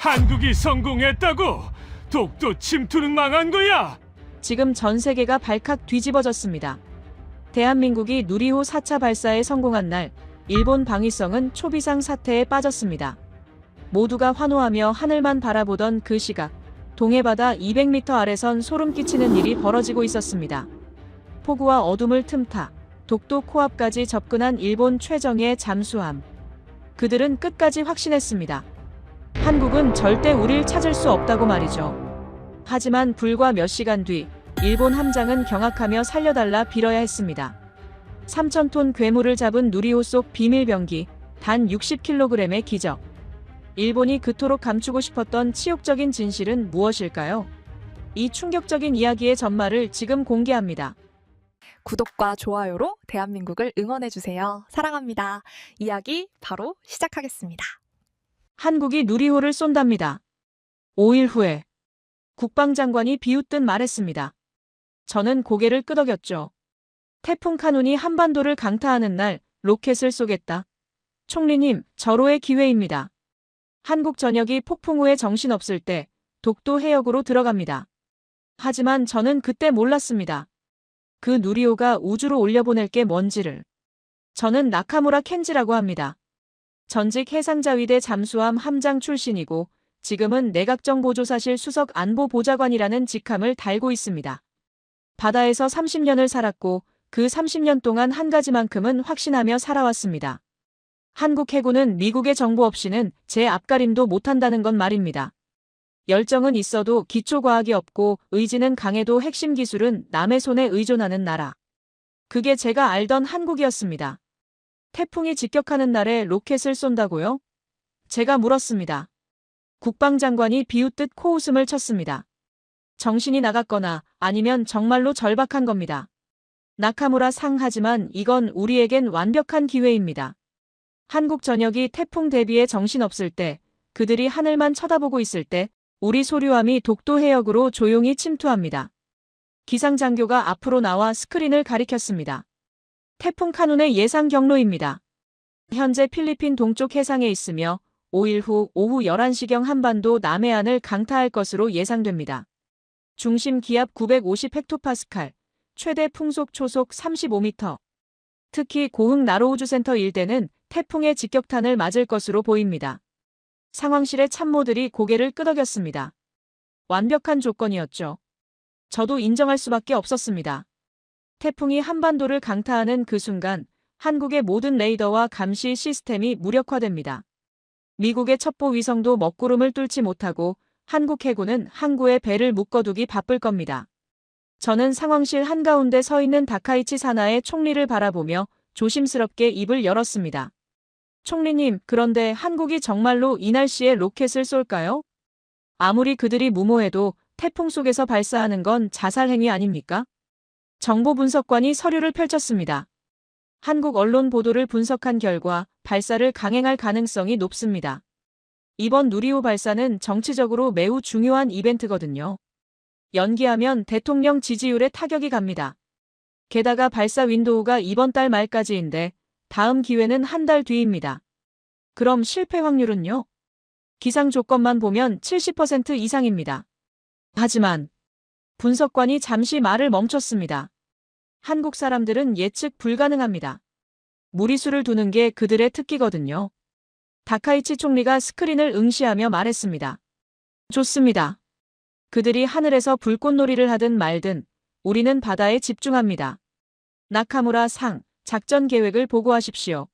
한국이 성공했다고? 독도 침투는 망한 거야? 지금 전 세계가 발칵 뒤집어졌습니다. 대한민국이 누리호 4차 발사에 성공한 날, 일본 방위성은 초비상 사태에 빠졌습니다. 모두가 환호하며 하늘만 바라보던 그 시각, 동해바다 200m 아래선 소름 끼치는 일이 벌어지고 있었습니다. 폭우와 어둠을 틈타 독도 코앞까지 접근한 일본 최정예 잠수함. 그들은 끝까지 확신했습니다. 한국은 절대 우릴 찾을 수 없다고 말이죠. 하지만 불과 몇 시간 뒤 일본 함장은 경악하며 살려달라 빌어야 했습니다. 3,000톤 괴물을 잡은 누리호 속 비밀병기 단 60kg의 기적. 일본이 그토록 감추고 싶었던 치욕적인 진실은 무엇일까요? 이 충격적인 이야기의 전말을 지금 공개합니다. 구독과 좋아요로 대한민국을 응원해주세요. 사랑합니다. 이야기 바로 시작하겠습니다. 한국이 누리호를 쏜답니다. 5일 후에 국방장관이 비웃듯 말했습니다. 저는 고개를 끄덕였죠. 태풍 카눈이 한반도를 강타하는 날 로켓을 쏘겠다. 총리님, 절호의 기회입니다. 한국 전역이 폭풍 후에 정신없을 때 독도 해역으로 들어갑니다. 하지만 저는 그때 몰랐습니다. 그 누리호가 우주로 올려보낼 게 뭔지를. 저는 나카무라 켄지라고 합니다. 전직 해상자위대 잠수함 함장 출신이고 지금은 내각정보조사실 수석 안보보좌관이라는 직함을 달고 있습니다. 바다에서 30년을 살았고 그 30년 동안 한 가지만큼은 확신하며 살아왔습니다. 한국 해군은 미국의 정보 없이는 제 앞가림도 못한다는 건 말입니다. 열정은 있어도 기초과학이 없고 의지는 강해도 핵심 기술은 남의 손에 의존하는 나라. 그게 제가 알던 한국이었습니다. 태풍이 직격하는 날에 로켓을 쏜다고요? 제가 물었습니다. 국방장관이 비웃듯 코웃음을 쳤습니다. 정신이 나갔거나 아니면 정말로 절박한 겁니다. 나카무라 상 하지만 이건 우리에겐 완벽한 기회입니다. 한국 전역이 태풍 대비에 정신없을 때, 그들이 하늘만 쳐다보고 있을 때 우리 소류함이 독도 해역으로 조용히 침투합니다. 기상장교가 앞으로 나와 스크린을 가리켰습니다. 태풍 카눈의 예상 경로입니다. 현재 필리핀 동쪽 해상에 있으며 5일 후 오후 11시경 한반도 남해안을 강타할 것으로 예상됩니다. 중심 기압 950헥토파스칼, 최대 풍속 초속 35m. 특히 고흥 나로우주센터 일대는 태풍의 직격탄을 맞을 것으로 보입니다. 상황실의 참모들이 고개를 끄덕였습니다. 완벽한 조건이었죠. 저도 인정할 수밖에 없었습니다. 태풍이 한반도를 강타하는 그 순간 한국의 모든 레이더와 감시 시스템이 무력화됩니다. 미국의 첩보 위성도 먹구름을 뚫지 못하고 한국 해군은 항구에 배를 묶어두기 바쁠 겁니다. 저는 상황실 한가운데 서 있는 다카이치 사나의 총리를 바라보며 조심스럽게 입을 열었습니다. 총리님, 그런데 한국이 정말로 이 날씨에 로켓을 쏠까요? 아무리 그들이 무모해도 태풍 속에서 발사하는 건 자살 행위 아닙니까? 정보 분석관이 서류를 펼쳤습니다. 한국 언론 보도를 분석한 결과 발사를 강행할 가능성이 높습니다. 이번 누리호 발사는 정치적으로 매우 중요한 이벤트거든요. 연기하면 대통령 지지율에 타격이 갑니다. 게다가 발사 윈도우가 이번 달 말까지인데 다음 기회는 한 달 뒤입니다. 그럼 실패 확률은요? 기상 조건만 보면 70% 이상입니다. 하지만 분석관이 잠시 말을 멈췄습니다. 한국 사람들은 예측 불가능합니다. 무리수를 두는 게 그들의 특기거든요. 다카이치 총리가 스크린을 응시하며 말했습니다. 좋습니다. 그들이 하늘에서 불꽃놀이를 하든 말든 우리는 바다에 집중합니다. 나카무라 상, 작전 계획을 보고하십시오.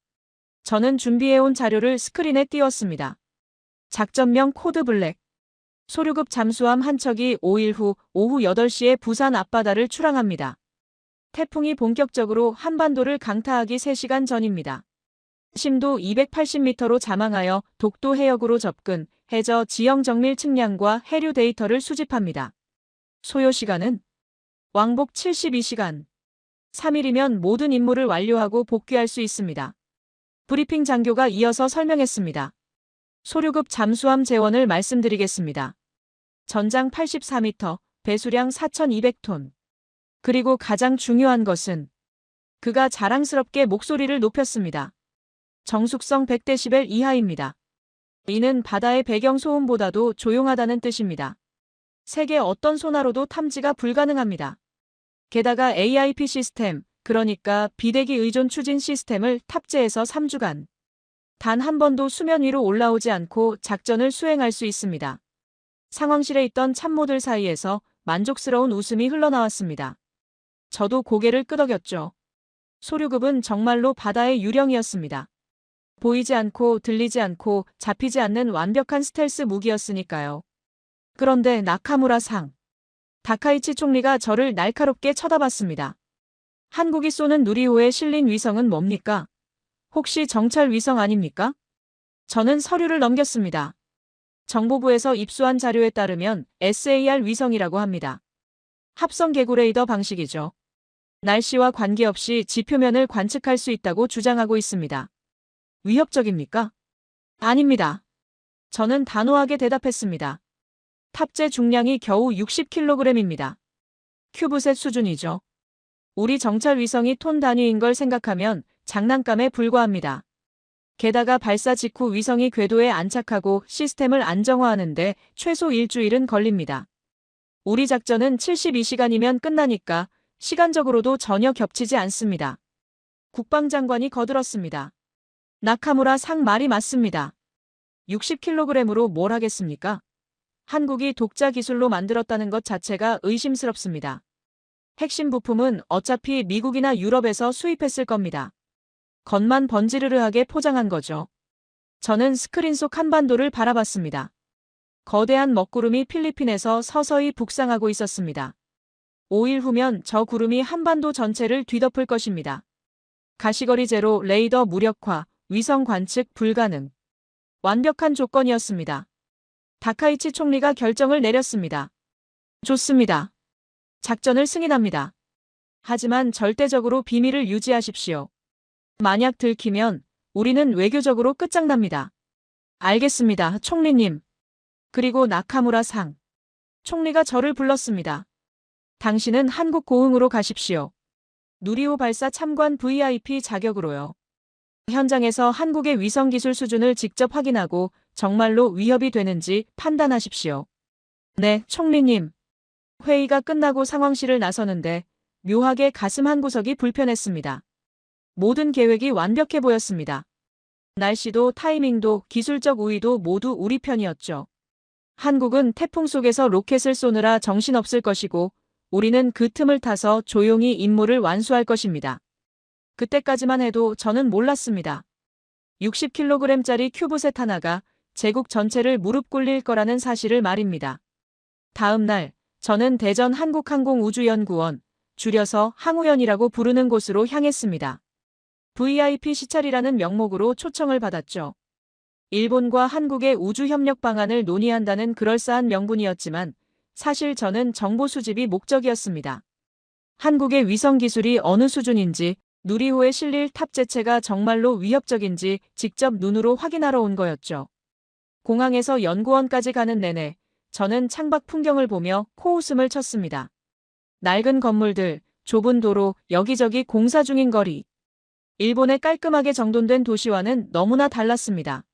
저는 준비해온 자료를 스크린에 띄웠습니다. 작전명 코드 블랙. 소류급 잠수함 한 척이 5일 후 오후 8시에 부산 앞바다를 출항합니다. 태풍이 본격적으로 한반도를 강타하기 3시간 전입니다. 심도 280m로 잠항하여 독도 해역으로 접근, 해저 지형 정밀 측량과 해류 데이터를 수집합니다. 소요 시간은 왕복 72시간. 3일이면 모든 임무를 완료하고 복귀할 수 있습니다. 브리핑 장교가 이어서 설명했습니다. 소류급 잠수함 재원을 말씀드리겠습니다. 전장 84m, 배수량 4,200톤. 그리고 가장 중요한 것은 그가 자랑스럽게 목소리를 높였습니다. 정숙성 100데시벨 이하입니다. 이는 바다의 배경 소음보다도 조용하다는 뜻입니다. 세계 어떤 소나로도 탐지가 불가능합니다. 게다가 AIP 시스템, 그러니까 비대기 의존 추진 시스템을 탑재해서 3주간 단 한 번도 수면 위로 올라오지 않고 작전을 수행할 수 있습니다. 상황실에 있던 참모들 사이에서 만족스러운 웃음이 흘러나왔습니다. 저도 고개를 끄덕였죠. 소류급은 정말로 바다의 유령이었습니다. 보이지 않고 들리지 않고 잡히지 않는 완벽한 스텔스 무기였으니까요. 그런데 나카무라 상. 다카이치 총리가 저를 날카롭게 쳐다봤습니다. 한국이 쏘는 누리호에 실린 위성은 뭡니까? 혹시 정찰 위성 아닙니까? 저는 서류를 넘겼습니다. 정보부에서 입수한 자료에 따르면 SAR 위성이라고 합니다. 합성 개구레이더 방식이죠. 날씨와 관계없이 지표면을 관측할 수 있다고 주장하고 있습니다. 위협적입니까? 아닙니다. 저는 단호하게 대답했습니다. 탑재 중량이 겨우 60kg입니다. 큐브셋 수준이죠. 우리 정찰 위성이 톤 단위인 걸 생각하면 장난감에 불과합니다. 게다가 발사 직후 위성이 궤도에 안착하고 시스템을 안정화하는데 최소 일주일은 걸립니다. 우리 작전은 72시간이면 끝나니까 시간적으로도 전혀 겹치지 않습니다. 국방장관이 거들었습니다. 나카무라 상 말이 맞습니다. 60kg으로 뭘 하겠습니까? 한국이 독자 기술로 만들었다는 것 자체가 의심스럽습니다. 핵심 부품은 어차피 미국이나 유럽에서 수입했을 겁니다. 겉만 번지르르하게 포장한 거죠. 저는 스크린 속 한반도를 바라봤습니다. 거대한 먹구름이 필리핀에서 서서히 북상하고 있었습니다. 5일 후면 저 구름이 한반도 전체를 뒤덮을 것입니다. 가시거리 제로, 레이더 무력화, 위성 관측 불가능. 완벽한 조건이었습니다. 다카이치 총리가 결정을 내렸습니다. 좋습니다. 작전을 승인합니다. 하지만 절대적으로 비밀을 유지하십시오. 만약 들키면 우리는 외교적으로 끝장납니다. 알겠습니다, 총리님. 그리고 나카무라 상. 총리가 저를 불렀습니다. 당신은 한국 고흥으로 가십시오. 누리호 발사 참관 VIP 자격으로요. 현장에서 한국의 위성 기술 수준을 직접 확인하고 정말로 위협이 되는지 판단하십시오. 네, 총리님. 회의가 끝나고 상황실을 나서는데 묘하게 가슴 한구석이 불편했습니다. 모든 계획이 완벽해 보였습니다. 날씨도 타이밍도 기술적 우위도 모두 우리 편이었죠. 한국은 태풍 속에서 로켓을 쏘느라 정신없을 것이고 우리는 그 틈을 타서 조용히 임무를 완수할 것입니다. 그때까지만 해도 저는 몰랐습니다. 60kg짜리 큐브셋 하나가 제국 전체를 무릎 꿇릴 거라는 사실을 말입니다. 다음 날 저는 대전 한국항공우주연구원, 줄여서 항우연이라고 부르는 곳으로 향했습니다. VIP 시찰이라는 명목으로 초청을 받았죠. 일본과 한국의 우주협력 방안을 논의한다는 그럴싸한 명분이었지만 사실 저는 정보 수집이 목적이었습니다. 한국의 위성 기술이 어느 수준인지, 누리호에 실릴 탑재체가 정말로 위협적인지 직접 눈으로 확인하러 온 거였죠. 공항에서 연구원까지 가는 내내 저는 창밖 풍경을 보며 코웃음을 쳤습니다. 낡은 건물들, 좁은 도로, 여기저기 공사 중인 거리. 일본의 깔끔하게 정돈된 도시와는 너무나 달랐습니다.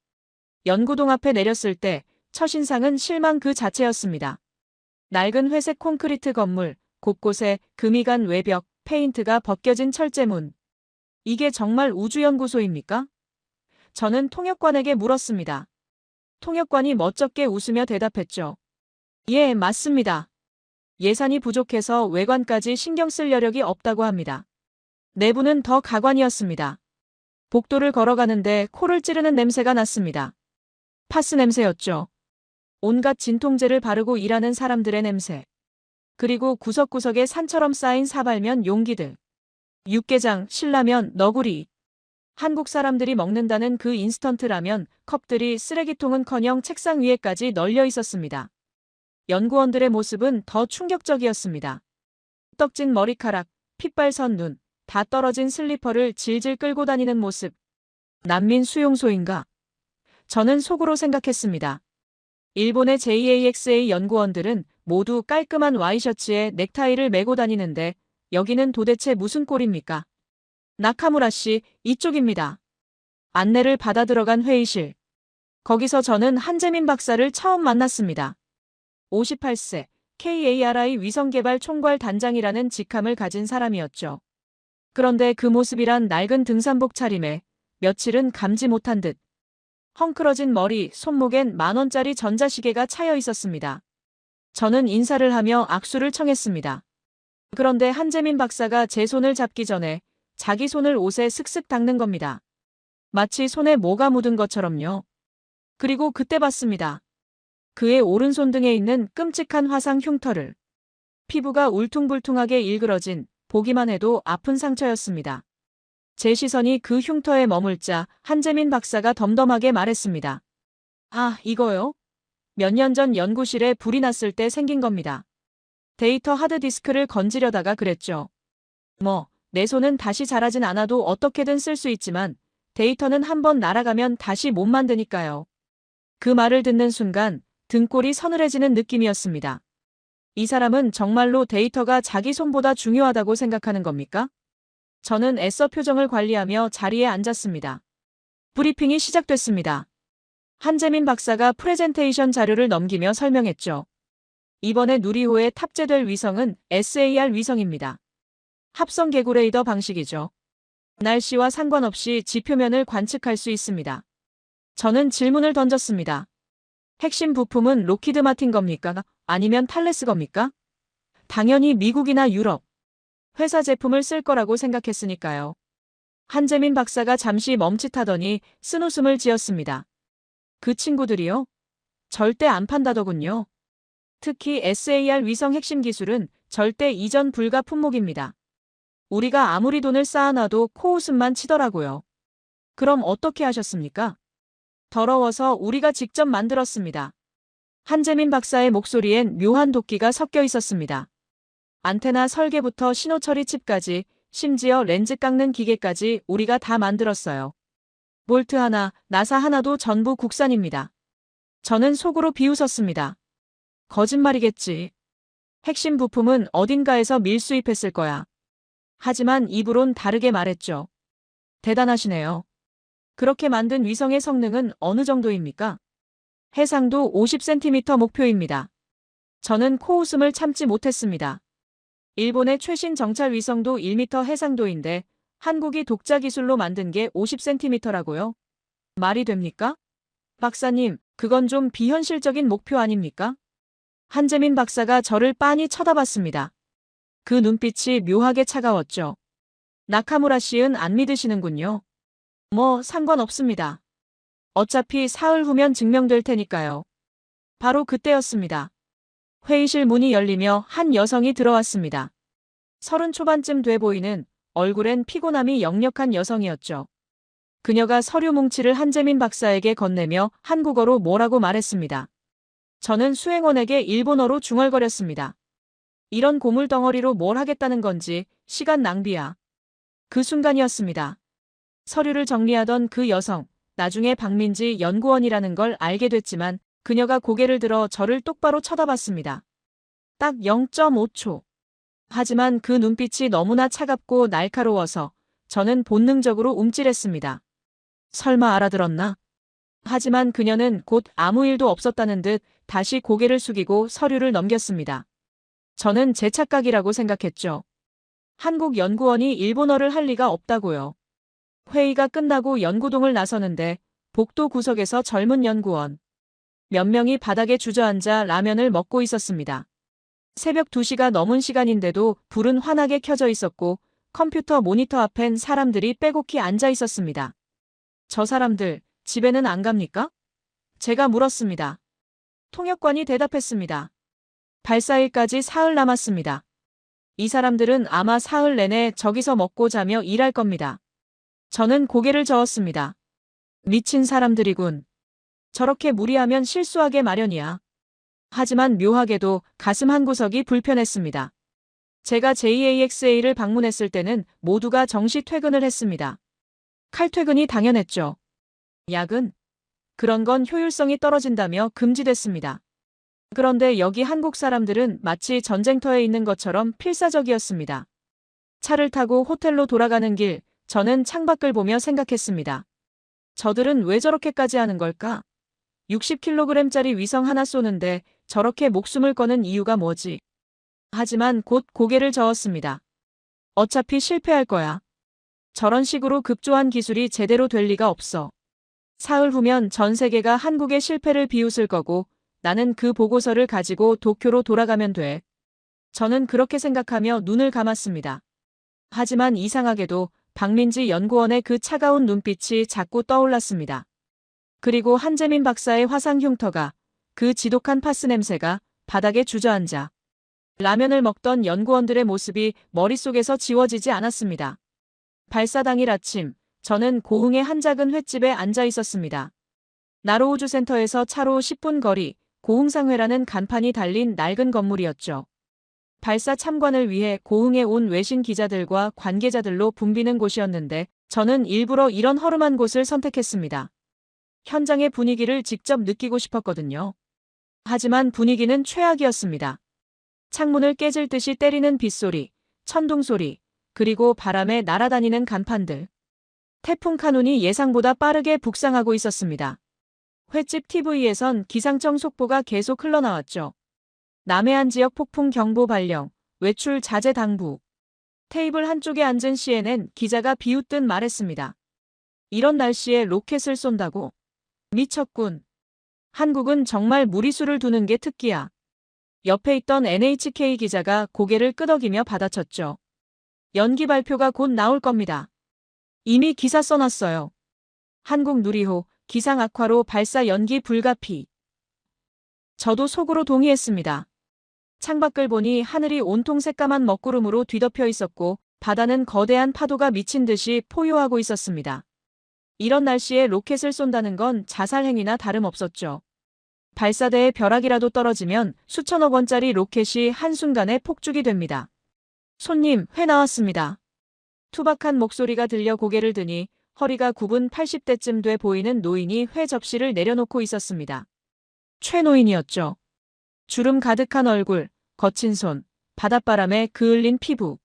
연구동 앞에 내렸을 때 첫인상은 실망 그 자체였습니다. 낡은 회색 콘크리트 건물, 곳곳에 금이 간 외벽, 페인트가 벗겨진 철제문. 이게 정말 우주연구소입니까? 저는 통역관에게 물었습니다. 통역관이 멋쩍게 웃으며 대답했죠. 예, 맞습니다. 예산이 부족해서 외관까지 신경 쓸 여력이 없다고 합니다. 내부는 더 가관이었습니다. 복도를 걸어가는데 코를 찌르는 냄새가 났습니다. 파스 냄새였죠. 온갖 진통제를 바르고 일하는 사람들의 냄새. 그리고 구석구석에 산처럼 쌓인 사발면 용기들. 육개장, 신라면, 너구리. 한국 사람들이 먹는다는 그 인스턴트 라면, 컵들이 쓰레기통은커녕 책상 위에까지 널려 있었습니다. 연구원들의 모습은 더 충격적이었습니다. 떡진 머리카락, 핏발선 눈, 다 떨어진 슬리퍼를 질질 끌고 다니는 모습. 난민 수용소인가? 저는 속으로 생각했습니다. 일본의 JAXA 연구원들은 모두 깔끔한 와이셔츠에 넥타이를 메고 다니는데 여기는 도대체 무슨 꼴입니까? 나카무라 씨, 이쪽입니다. 안내를 받아 들어간 회의실. 거기서 저는 한재민 박사를 처음 만났습니다. 58세, KARI 위성개발 총괄 단장이라는 직함을 가진 사람이었죠. 그런데 그 모습이란 낡은 등산복 차림에 며칠은 감지 못한 듯 헝클어진 머리, 손목엔 10,000원짜리 전자시계가 차여 있었습니다. 저는 인사를 하며 악수를 청했습니다. 그런데 한재민 박사가 제 손을 잡기 전에 자기 손을 옷에 슥슥 닦는 겁니다. 마치 손에 뭐가 묻은 것처럼요. 그리고 그때 봤습니다. 그의 오른손 등에 있는 끔찍한 화상 흉터를. 피부가 울퉁불퉁하게 일그러진 보기만 해도 아픈 상처였습니다. 제 시선이 그 흉터에 머물자 한재민 박사가 덤덤하게 말했습니다. 아, 이거요? 몇 년 전 연구실에 불이 났을 때 생긴 겁니다. 데이터 하드디스크를 건지려다가 그랬죠. 내 손은 다시 자라진 않아도 어떻게든 쓸 수 있지만 데이터는 한번 날아가면 다시 못 만드니까요. 그 말을 듣는 순간 등골이 서늘해지는 느낌이었습니다. 이 사람은 정말로 데이터가 자기 손보다 중요하다고 생각하는 겁니까? 저는 애써 표정을 관리하며 자리에 앉았습니다. 브리핑이 시작됐습니다. 한재민 박사가 프레젠테이션 자료를 넘기며 설명했죠. 이번에 누리호에 탑재될 위성은 SAR 위성입니다. 합성 개구레이더 방식이죠. 날씨와 상관없이 지표면을 관측할 수 있습니다. 저는 질문을 던졌습니다. 핵심 부품은 록히드 마틴 겁니까? 아니면 탈레스 겁니까? 당연히 미국이나 유럽. 회사 제품을 쓸 거라고 생각했으니까요. 한재민 박사가 잠시 멈칫하더니 쓴웃음을 지었습니다. 그 친구들이요? 절대 안 판다더군요. 특히 SAR 위성 핵심 기술은 절대 이전 불가 품목입니다. 우리가 아무리 돈을 쌓아놔도 코웃음만 치더라고요. 그럼 어떻게 하셨습니까? 더러워서 우리가 직접 만들었습니다. 한재민 박사의 목소리엔 묘한 도끼가 섞여 있었습니다. 안테나 설계부터 신호 처리 칩까지, 심지어 렌즈 깎는 기계까지 우리가 다 만들었어요. 볼트 하나, 나사 하나도 전부 국산입니다. 저는 속으로 비웃었습니다. 거짓말이겠지. 핵심 부품은 어딘가에서 밀수입했을 거야. 하지만 입으론 다르게 말했죠. 대단하시네요. 그렇게 만든 위성의 성능은 어느 정도입니까? 해상도 50cm 목표입니다. 저는 코웃음을 참지 못했습니다. 일본의 최신 정찰 위성도 1m 해상도인데 한국이 독자 기술로 만든 게 50cm라고요? 말이 됩니까? 박사님, 그건 좀 비현실적인 목표 아닙니까? 한재민 박사가 저를 빤히 쳐다봤습니다. 그 눈빛이 묘하게 차가웠죠. 나카무라 씨는 안 믿으시는군요. 상관없습니다. 어차피 사흘 후면 증명될 테니까요. 바로 그때였습니다. 회의실 문이 열리며 한 여성이 들어왔습니다. 30 초반쯤 돼 보이는 얼굴엔 피곤함이 역력한 여성이었죠. 그녀가 서류 뭉치를 한재민 박사에게 건네며 한국어로 뭐라고 말했습니다. 저는 수행원에게 일본어로 중얼거렸습니다. 이런 고물덩어리로 뭘 하겠다는 건지 시간 낭비야. 그 순간이었습니다. 서류를 정리하던 그 여성, 나중에 박민지 연구원이라는 걸 알게 됐지만 그녀가 고개를 들어 저를 똑바로 쳐다봤습니다. 딱 0.5초. 하지만 그 눈빛이 너무나 차갑고 날카로워서 저는 본능적으로 움찔했습니다. 설마 알아들었나? 하지만 그녀는 곧 아무 일도 없었다는 듯 다시 고개를 숙이고 서류를 넘겼습니다. 저는 제 착각이라고 생각했죠. 한국 연구원이 일본어를 할 리가 없다고요. 회의가 끝나고 연구동을 나서는데 복도 구석에서 젊은 연구원 몇 명이 바닥에 주저앉아 라면을 먹고 있었습니다. 새벽 2시가 넘은 시간인데도 불은 환하게 켜져 있었고 컴퓨터 모니터 앞엔 사람들이 빼곡히 앉아 있었습니다. 저 사람들 집에는 안 갑니까? 제가 물었습니다. 통역관이 대답했습니다. 발사일까지 사흘 남았습니다. 이 사람들은 아마 사흘 내내 저기서 먹고 자며 일할 겁니다. 저는 고개를 저었습니다. 미친 사람들이군. 저렇게 무리하면 실수하게 마련이야. 하지만 묘하게도 가슴 한구석이 불편했습니다. 제가 JAXA를 방문했을 때는 모두가 정시 퇴근을 했습니다. 칼퇴근이 당연했죠. 야근? 그런 건 효율성이 떨어진다며 금지됐습니다. 그런데 여기 한국 사람들은 마치 전쟁터에 있는 것처럼 필사적이었습니다. 차를 타고 호텔로 돌아가는 길, 저는 창밖을 보며 생각했습니다. 저들은 왜 저렇게까지 하는 걸까? 60kg짜리 위성 하나 쏘는데 저렇게 목숨을 거는 이유가 뭐지? 하지만 곧 고개를 저었습니다. 어차피 실패할 거야. 저런 식으로 급조한 기술이 제대로 될 리가 없어. 사흘 후면 전 세계가 한국의 실패를 비웃을 거고 나는 그 보고서를 가지고 도쿄로 돌아가면 돼. 저는 그렇게 생각하며 눈을 감았습니다. 하지만 이상하게도 박민지 연구원의 그 차가운 눈빛이 자꾸 떠올랐습니다. 그리고 한재민 박사의 화상 흉터가, 그 지독한 파스 냄새가 바닥에 주저앉아 라면을 먹던 연구원들의 모습이 머릿속에서 지워지지 않았습니다. 발사 당일 아침, 저는 고흥의 한 작은 횟집에 앉아 있었습니다. 나로우주센터에서 차로 10분 거리, 고흥상회라는 간판이 달린 낡은 건물이었죠. 발사 참관을 위해 고흥에 온 외신 기자들과 관계자들로 붐비는 곳이었는데 저는 일부러 이런 허름한 곳을 선택했습니다. 현장의 분위기를 직접 느끼고 싶었거든요. 하지만 분위기는 최악이었습니다. 창문을 깨질 듯이 때리는 빗소리, 천둥소리, 그리고 바람에 날아다니는 간판들. 태풍 카눈이 예상보다 빠르게 북상하고 있었습니다. 횟집 TV에선 기상청 속보가 계속 흘러나왔죠. 남해안 지역 폭풍 경보 발령, 외출 자제 당부. 테이블 한쪽에 앉은 CNN 기자가 비웃듯 말했습니다. 이런 날씨에 로켓을 쏜다고? 미쳤군. 한국은 정말 무리수를 두는 게 특기야. 옆에 있던 NHK 기자가 고개를 끄덕이며 받아쳤죠. 연기 발표가 곧 나올 겁니다. 이미 기사 써놨어요. 한국 누리호, 기상 악화로 발사 연기 불가피. 저도 속으로 동의했습니다. 창밖을 보니 하늘이 온통 새까만 먹구름으로 뒤덮여 있었고 바다는 거대한 파도가 미친 듯이 포효하고 있었습니다. 이런 날씨에 로켓을 쏜다는 건 자살 행위나 다름없었죠. 발사대에 벼락이라도 떨어지면 수천억 원짜리 로켓이 한순간에 폭죽이 됩니다. 손님, 회 나왔습니다. 투박한 목소리가 들려 고개를 드니 허리가 굽은 80대쯤 돼 보이는 노인이 회 접시를 내려놓고 있었습니다. 최 노인이었죠. 주름 가득한 얼굴, 거친 손, 바닷바람에 그을린 피부.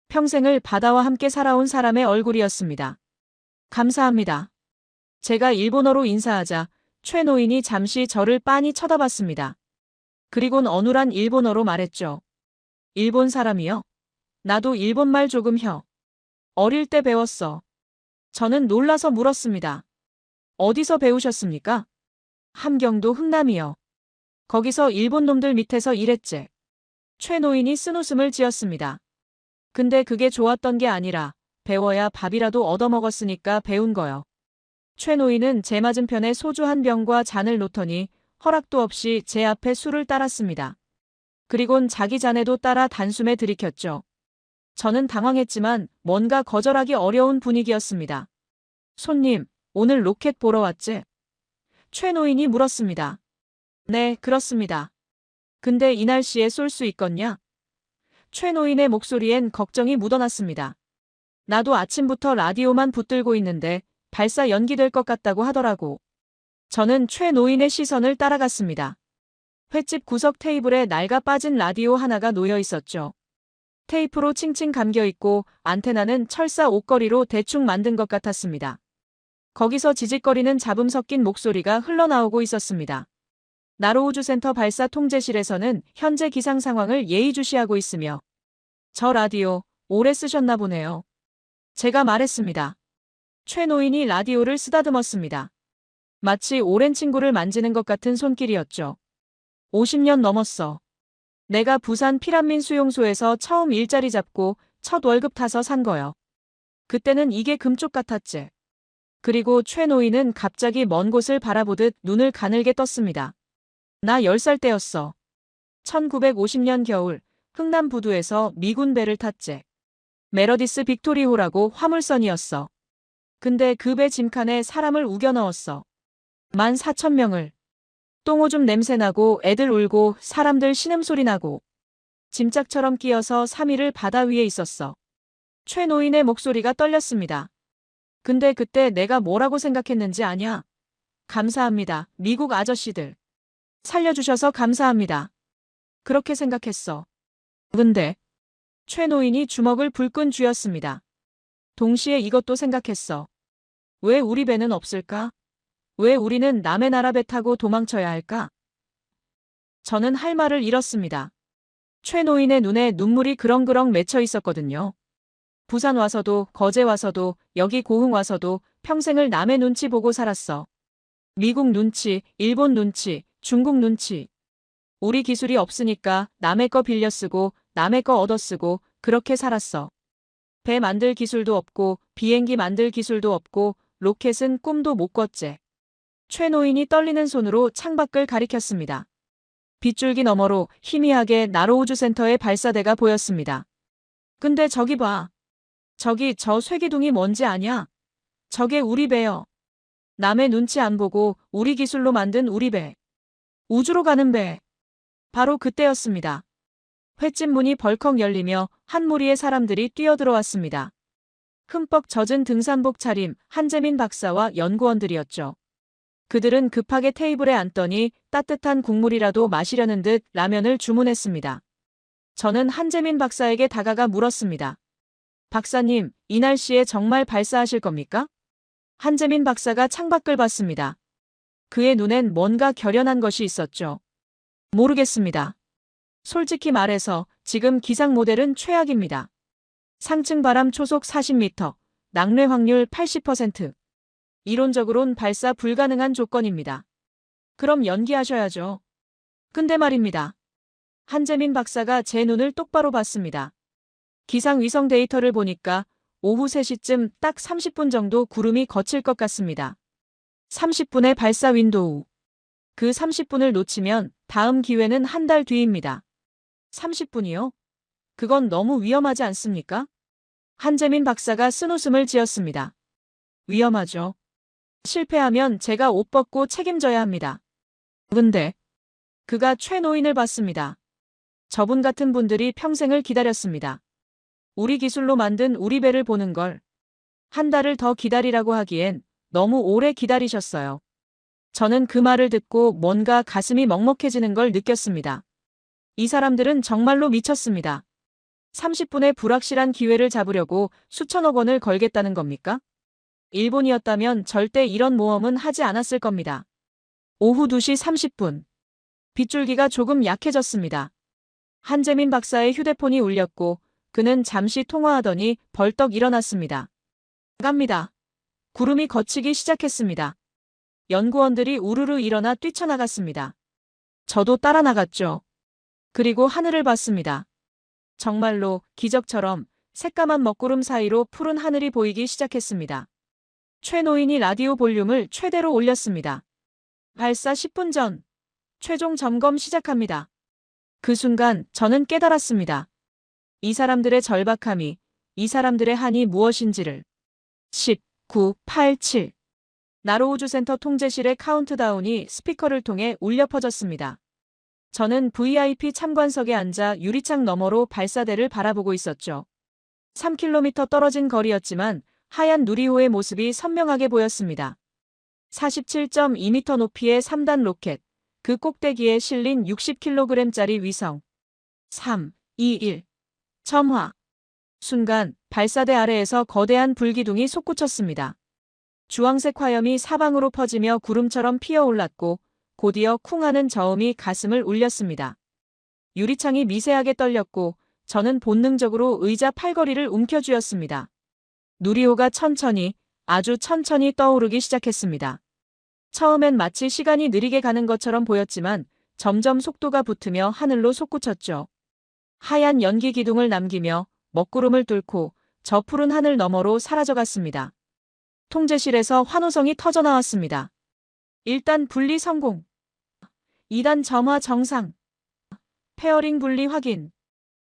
평생을 바다와 함께 살아온 사람의 얼굴이었습니다. 감사합니다. 제가 일본어로 인사하자 최 노인이 잠시 저를 빤히 쳐다봤습니다. 그리곤 어눌한 일본어로 말했죠. 일본 사람이요? 나도 일본말 조금 혀. 어릴 때 배웠어. 저는 놀라서 물었습니다. 어디서 배우셨습니까? 함경도 흥남이요. 거기서 일본 놈들 밑에서 일했지. 최 노인이 쓴웃음을 지었습니다. 근데 그게 좋았던 게 아니라 배워야 밥이라도 얻어먹었으니까 배운 거요. 최 노인은 제 맞은편에 소주 한 병과 잔을 놓더니 허락도 없이 제 앞에 술을 따랐습니다. 그리곤 자기 잔에도 따라 단숨에 들이켰죠. 저는 당황했지만 뭔가 거절하기 어려운 분위기였습니다. 손님, 오늘 로켓 보러 왔지? 최 노인이 물었습니다. 네, 그렇습니다. 근데 이 날씨에 쏠 수 있겠냐? 최 노인의 목소리엔 걱정이 묻어났습니다. 나도 아침부터 라디오만 붙들고 있는데 발사 연기될 것 같다고 하더라고. 저는 최 노인의 시선을 따라갔습니다. 횟집 구석 테이블에 낡아 빠진 라디오 하나가 놓여 있었죠. 테이프로 칭칭 감겨 있고 안테나는 철사 옷걸이로 대충 만든 것 같았습니다. 거기서 지직거리는 잡음 섞인 목소리가 흘러나오고 있었습니다. 나로우주센터 발사 통제실에서는 현재 기상 상황을 예의주시하고 있으며 저 라디오 오래 쓰셨나 보네요. 제가 말했습니다. 최 노인이 라디오를 쓰다듬었습니다. 마치 오랜 친구를 만지는 것 같은 손길이었죠. 50년 넘었어. 내가 부산 피란민 수용소에서 처음 일자리 잡고 첫 월급 타서 산 거요. 그때는 이게 금쪽 같았지. 그리고 최 노인은 갑자기 먼 곳을 바라보듯 눈을 가늘게 떴습니다. 나 10살 때였어. 1950년 겨울 흥남 부두에서 미군 배를 탔지. 메러디스 빅토리호라고 화물선이었어. 근데 그 배 짐칸에 사람을 우겨 넣었어. 14,000명을. 똥오줌 냄새 나고 애들 울고 사람들 신음소리 나고 짐짝처럼 끼어서 3일을 바다 위에 있었어. 최 노인의 목소리가 떨렸습니다. 근데 그때 내가 뭐라고 생각했는지 아냐? 감사합니다, 미국 아저씨들. 살려주셔서 감사합니다. 그렇게 생각했어. 근데 최 노인이 주먹을 불끈 쥐었습니다. 동시에 이것도 생각했어. 왜 우리 배는 없을까? 왜 우리는 남의 나라 배 타고 도망쳐야 할까? 저는 할 말을 잃었습니다. 최 노인의 눈에 눈물이 그렁그렁 맺혀 있었거든요. 부산 와서도, 거제 와서도, 여기 고흥 와서도 평생을 남의 눈치 보고 살았어. 미국 눈치, 일본 눈치, 중국 눈치. 우리 기술이 없으니까 남의 거 빌려 쓰고, 남의 거 얻어 쓰고, 그렇게 살았어. 배 만들 기술도 없고, 비행기 만들 기술도 없고, 로켓은 꿈도 못 꿨제. 최 노인이 떨리는 손으로 창밖을 가리켰습니다. 빗줄기 너머로 희미하게 나로우주센터의 발사대가 보였습니다. 근데 저기 봐. 저기 저 쇠기둥이 뭔지 아냐? 저게 우리 배요. 남의 눈치 안 보고 우리 기술로 만든 우리 배. 우주로 가는 배. 바로 그때였습니다. 횟집 문이 벌컥 열리며 한 무리의 사람들이 뛰어들어왔습니다. 흠뻑 젖은 등산복 차림 한재민 박사와 연구원들이었죠. 그들은 급하게 테이블에 앉더니 따뜻한 국물이라도 마시려는 듯 라면을 주문했습니다. 저는 한재민 박사에게 다가가 물었습니다. 박사님, 이 날씨에 정말 발사하실 겁니까? 한재민 박사가 창밖을 봤습니다. 그의 눈엔 뭔가 결연한 것이 있었죠. 모르겠습니다. 솔직히 말해서 지금 기상 모델은 최악입니다. 상층 바람 초속 40m, 낙뢰 확률 80%. 이론적으론 발사 불가능한 조건입니다. 그럼 연기하셔야죠. 근데 말입니다. 한재민 박사가 제 눈을 똑바로 봤습니다. 기상위성 데이터를 보니까 오후 3시쯤 딱 30분 정도 구름이 거칠 것 같습니다. 30분의 발사 윈도우. 그 30분을 놓치면 다음 기회는 한 달 뒤입니다. 30분이요? 그건 너무 위험하지 않습니까? 한재민 박사가 쓴웃음을 지었습니다. 위험하죠. 실패하면 제가 옷 벗고 책임져야 합니다. 근데 그가 최 노인을 봤습니다. 저분 같은 분들이 평생을 기다렸습니다. 우리 기술로 만든 우리 배를 보는 걸 한 달을 더 기다리라고 하기엔 너무 오래 기다리셨어요. 저는 그 말을 듣고 뭔가 가슴이 먹먹해지는 걸 느꼈습니다. 이 사람들은 정말로 미쳤습니다. 30분의 불확실한 기회를 잡으려고 수천억 원을 걸겠다는 겁니까? 일본이었다면 절대 이런 모험은 하지 않았을 겁니다. 오후 2시 30분. 빗줄기가 조금 약해졌습니다. 한재민 박사의 휴대폰이 울렸고 그는 잠시 통화하더니 벌떡 일어났습니다. 갑니다. 구름이 걷히기 시작했습니다. 연구원들이 우르르 일어나 뛰쳐나갔습니다. 저도 따라 나갔죠. 그리고 하늘을 봤습니다. 정말로 기적처럼 새까만 먹구름 사이로 푸른 하늘이 보이기 시작했습니다. 최 노인이 라디오 볼륨을 최대로 올렸습니다. 발사 10분 전. 최종 점검 시작합니다. 그 순간 저는 깨달았습니다. 이 사람들의 절박함이, 이 사람들의 한이 무엇인지를. 10, 9, 8, 7. 나로우주센터 통제실의 카운트다운이 스피커를 통해 울려 퍼졌습니다. 저는 VIP 참관석에 앉아 유리창 너머로 발사대를 바라보고 있었죠. 3km 떨어진 거리였지만 하얀 누리호의 모습이 선명하게 보였습니다. 47.2m 높이의 3단 로켓, 그 꼭대기에 실린 60kg짜리 위성. 3, 2, 1. 점화. 순간 발사대 아래에서 거대한 불기둥이 솟구쳤습니다. 주황색 화염이 사방으로 퍼지며 구름처럼 피어올랐고 곧이어 쿵 하는 저음이 가슴을 울렸습니다. 유리창이 미세하게 떨렸고 저는 본능적으로 의자 팔걸이를 움켜쥐었습니다. 누리호가 천천히, 아주 천천히 떠오르기 시작했습니다. 처음엔 마치 시간이 느리게 가는 것처럼 보였지만 점점 속도가 붙으며 하늘로 솟구쳤죠. 하얀 연기 기둥을 남기며 먹구름을 뚫고 저 푸른 하늘 너머로 사라져갔습니다. 통제실에서 환호성이 터져나왔습니다. 1단 분리 성공. 2단 점화 정상. 페어링 분리 확인.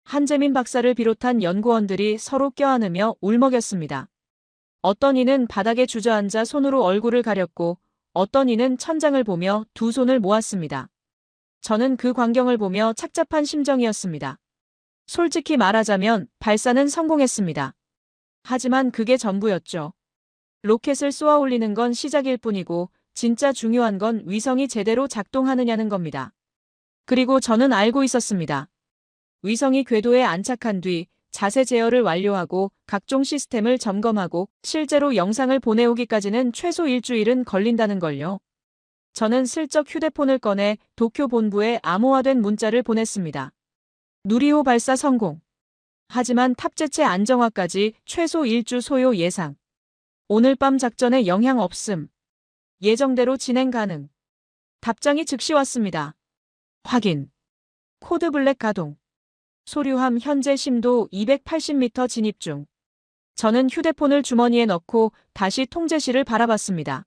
한재민 박사를 비롯한 연구원들이 서로 껴안으며 울먹였습니다. 어떤 이는 바닥에 주저앉아 손으로 얼굴을 가렸고 어떤 이는 천장을 보며 두 손을 모았습니다. 저는 그 광경을 보며 착잡한 심정이었습니다. 솔직히 말하자면 발사는 성공했습니다. 하지만 그게 전부였죠. 로켓을 쏘아 올리는 건 시작일 뿐이고 진짜 중요한 건 위성이 제대로 작동하느냐는 겁니다. 그리고 저는 알고 있었습니다. 위성이 궤도에 안착한 뒤 자세 제어를 완료하고 각종 시스템을 점검하고 실제로 영상을 보내오기까지는 최소 일주일은 걸린다는 걸요. 저는 슬쩍 휴대폰을 꺼내 도쿄 본부에 암호화된 문자를 보냈습니다. 누리호 발사 성공. 하지만 탑재체 안정화까지 최소 1주 소요 예상. 오늘 밤 작전에 영향 없음. 예정대로 진행 가능. 답장이 즉시 왔습니다. 확인. 코드 블랙 가동. 소류함 현재 심도 280m 진입 중. 저는 휴대폰을 주머니에 넣고 다시 통제실을 바라봤습니다.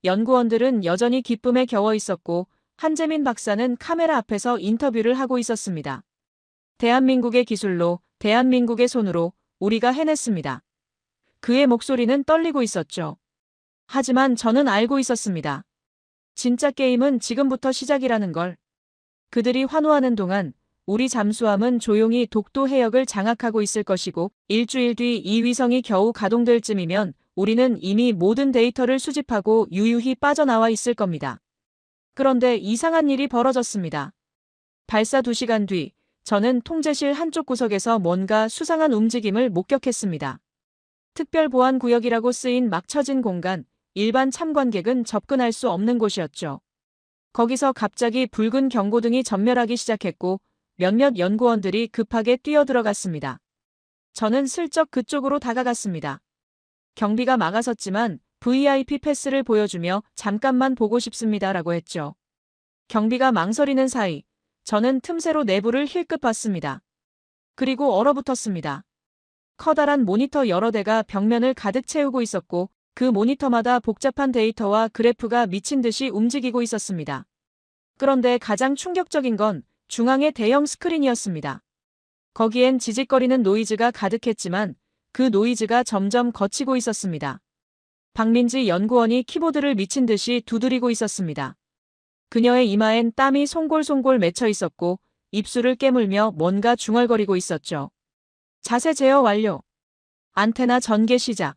연구원들은 여전히 기쁨에 겨워 있었고 한재민 박사는 카메라 앞에서 인터뷰를 하고 있었습니다. 대한민국의 기술로, 대한민국의 손으로 우리가 해냈습니다. 그의 목소리는 떨리고 있었죠. 하지만 저는 알고 있었습니다. 진짜 게임은 지금부터 시작이라는 걸. 그들이 환호하는 동안 우리 잠수함은 조용히 독도 해역을 장악하고 있을 것이고 일주일 뒤 이 위성이 겨우 가동될 쯤이면 우리는 이미 모든 데이터를 수집하고 유유히 빠져나와 있을 겁니다. 그런데 이상한 일이 벌어졌습니다. 발사 2시간 뒤 저는 통제실 한쪽 구석에서 뭔가 수상한 움직임을 목격했습니다. 특별보안구역이라고 쓰인 막 쳐진 공간, 일반 참관객은 접근할 수 없는 곳이었죠. 거기서 갑자기 붉은 경고등이 전멸하기 시작했고 몇몇 연구원들이 급하게 뛰어들어갔습니다. 저는 슬쩍 그쪽으로 다가갔습니다. 경비가 막아섰지만 VIP 패스를 보여주며 잠깐만 보고 싶습니다라고 했죠. 경비가 망설이는 사이 저는 틈새로 내부를 힐끗 봤습니다. 그리고 얼어붙었습니다. 커다란 모니터 여러 대가 벽면을 가득 채우고 있었고 그 모니터마다 복잡한 데이터와 그래프가 미친 듯이 움직이고 있었습니다. 그런데 가장 충격적인 건 중앙의 대형 스크린이었습니다. 거기엔 지직거리는 노이즈가 가득했지만 그 노이즈가 점점 거치고 있었습니다. 박민지 연구원이 키보드를 미친 듯이 두드리고 있었습니다. 그녀의 이마엔 땀이 송골송골 맺혀 있었고 입술을 깨물며 뭔가 중얼거리고 있었죠. 자세 제어 완료. 안테나 전개 시작.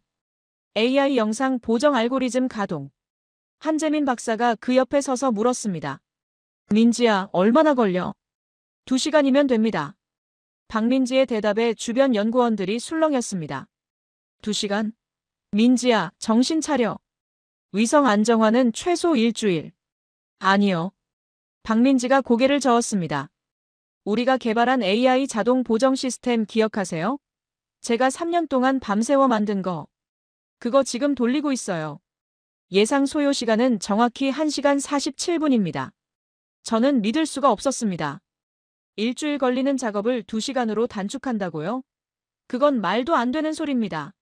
AI 영상 보정 알고리즘 가동. 한재민 박사가 그 옆에 서서 물었습니다. 민지야, 얼마나 걸려? 2시간이면 됩니다. 박민지의 대답에 주변 연구원들이 술렁였습니다. 2시간? 민지야, 정신 차려. 위성 안정화는 최소 일주일. 아니요. 박민지가 고개를 저었습니다. 우리가 개발한 AI 자동 보정 시스템 기억하세요? 제가 3년 동안 밤새워 만든 거. 그거 지금 돌리고 있어요. 예상 소요 시간은 정확히 1시간 47분입니다. 저는 믿을 수가 없었습니다. 일주일 걸리는 작업을 2시간으로 단축한다고요? 그건 말도 안 되는 소리입니다.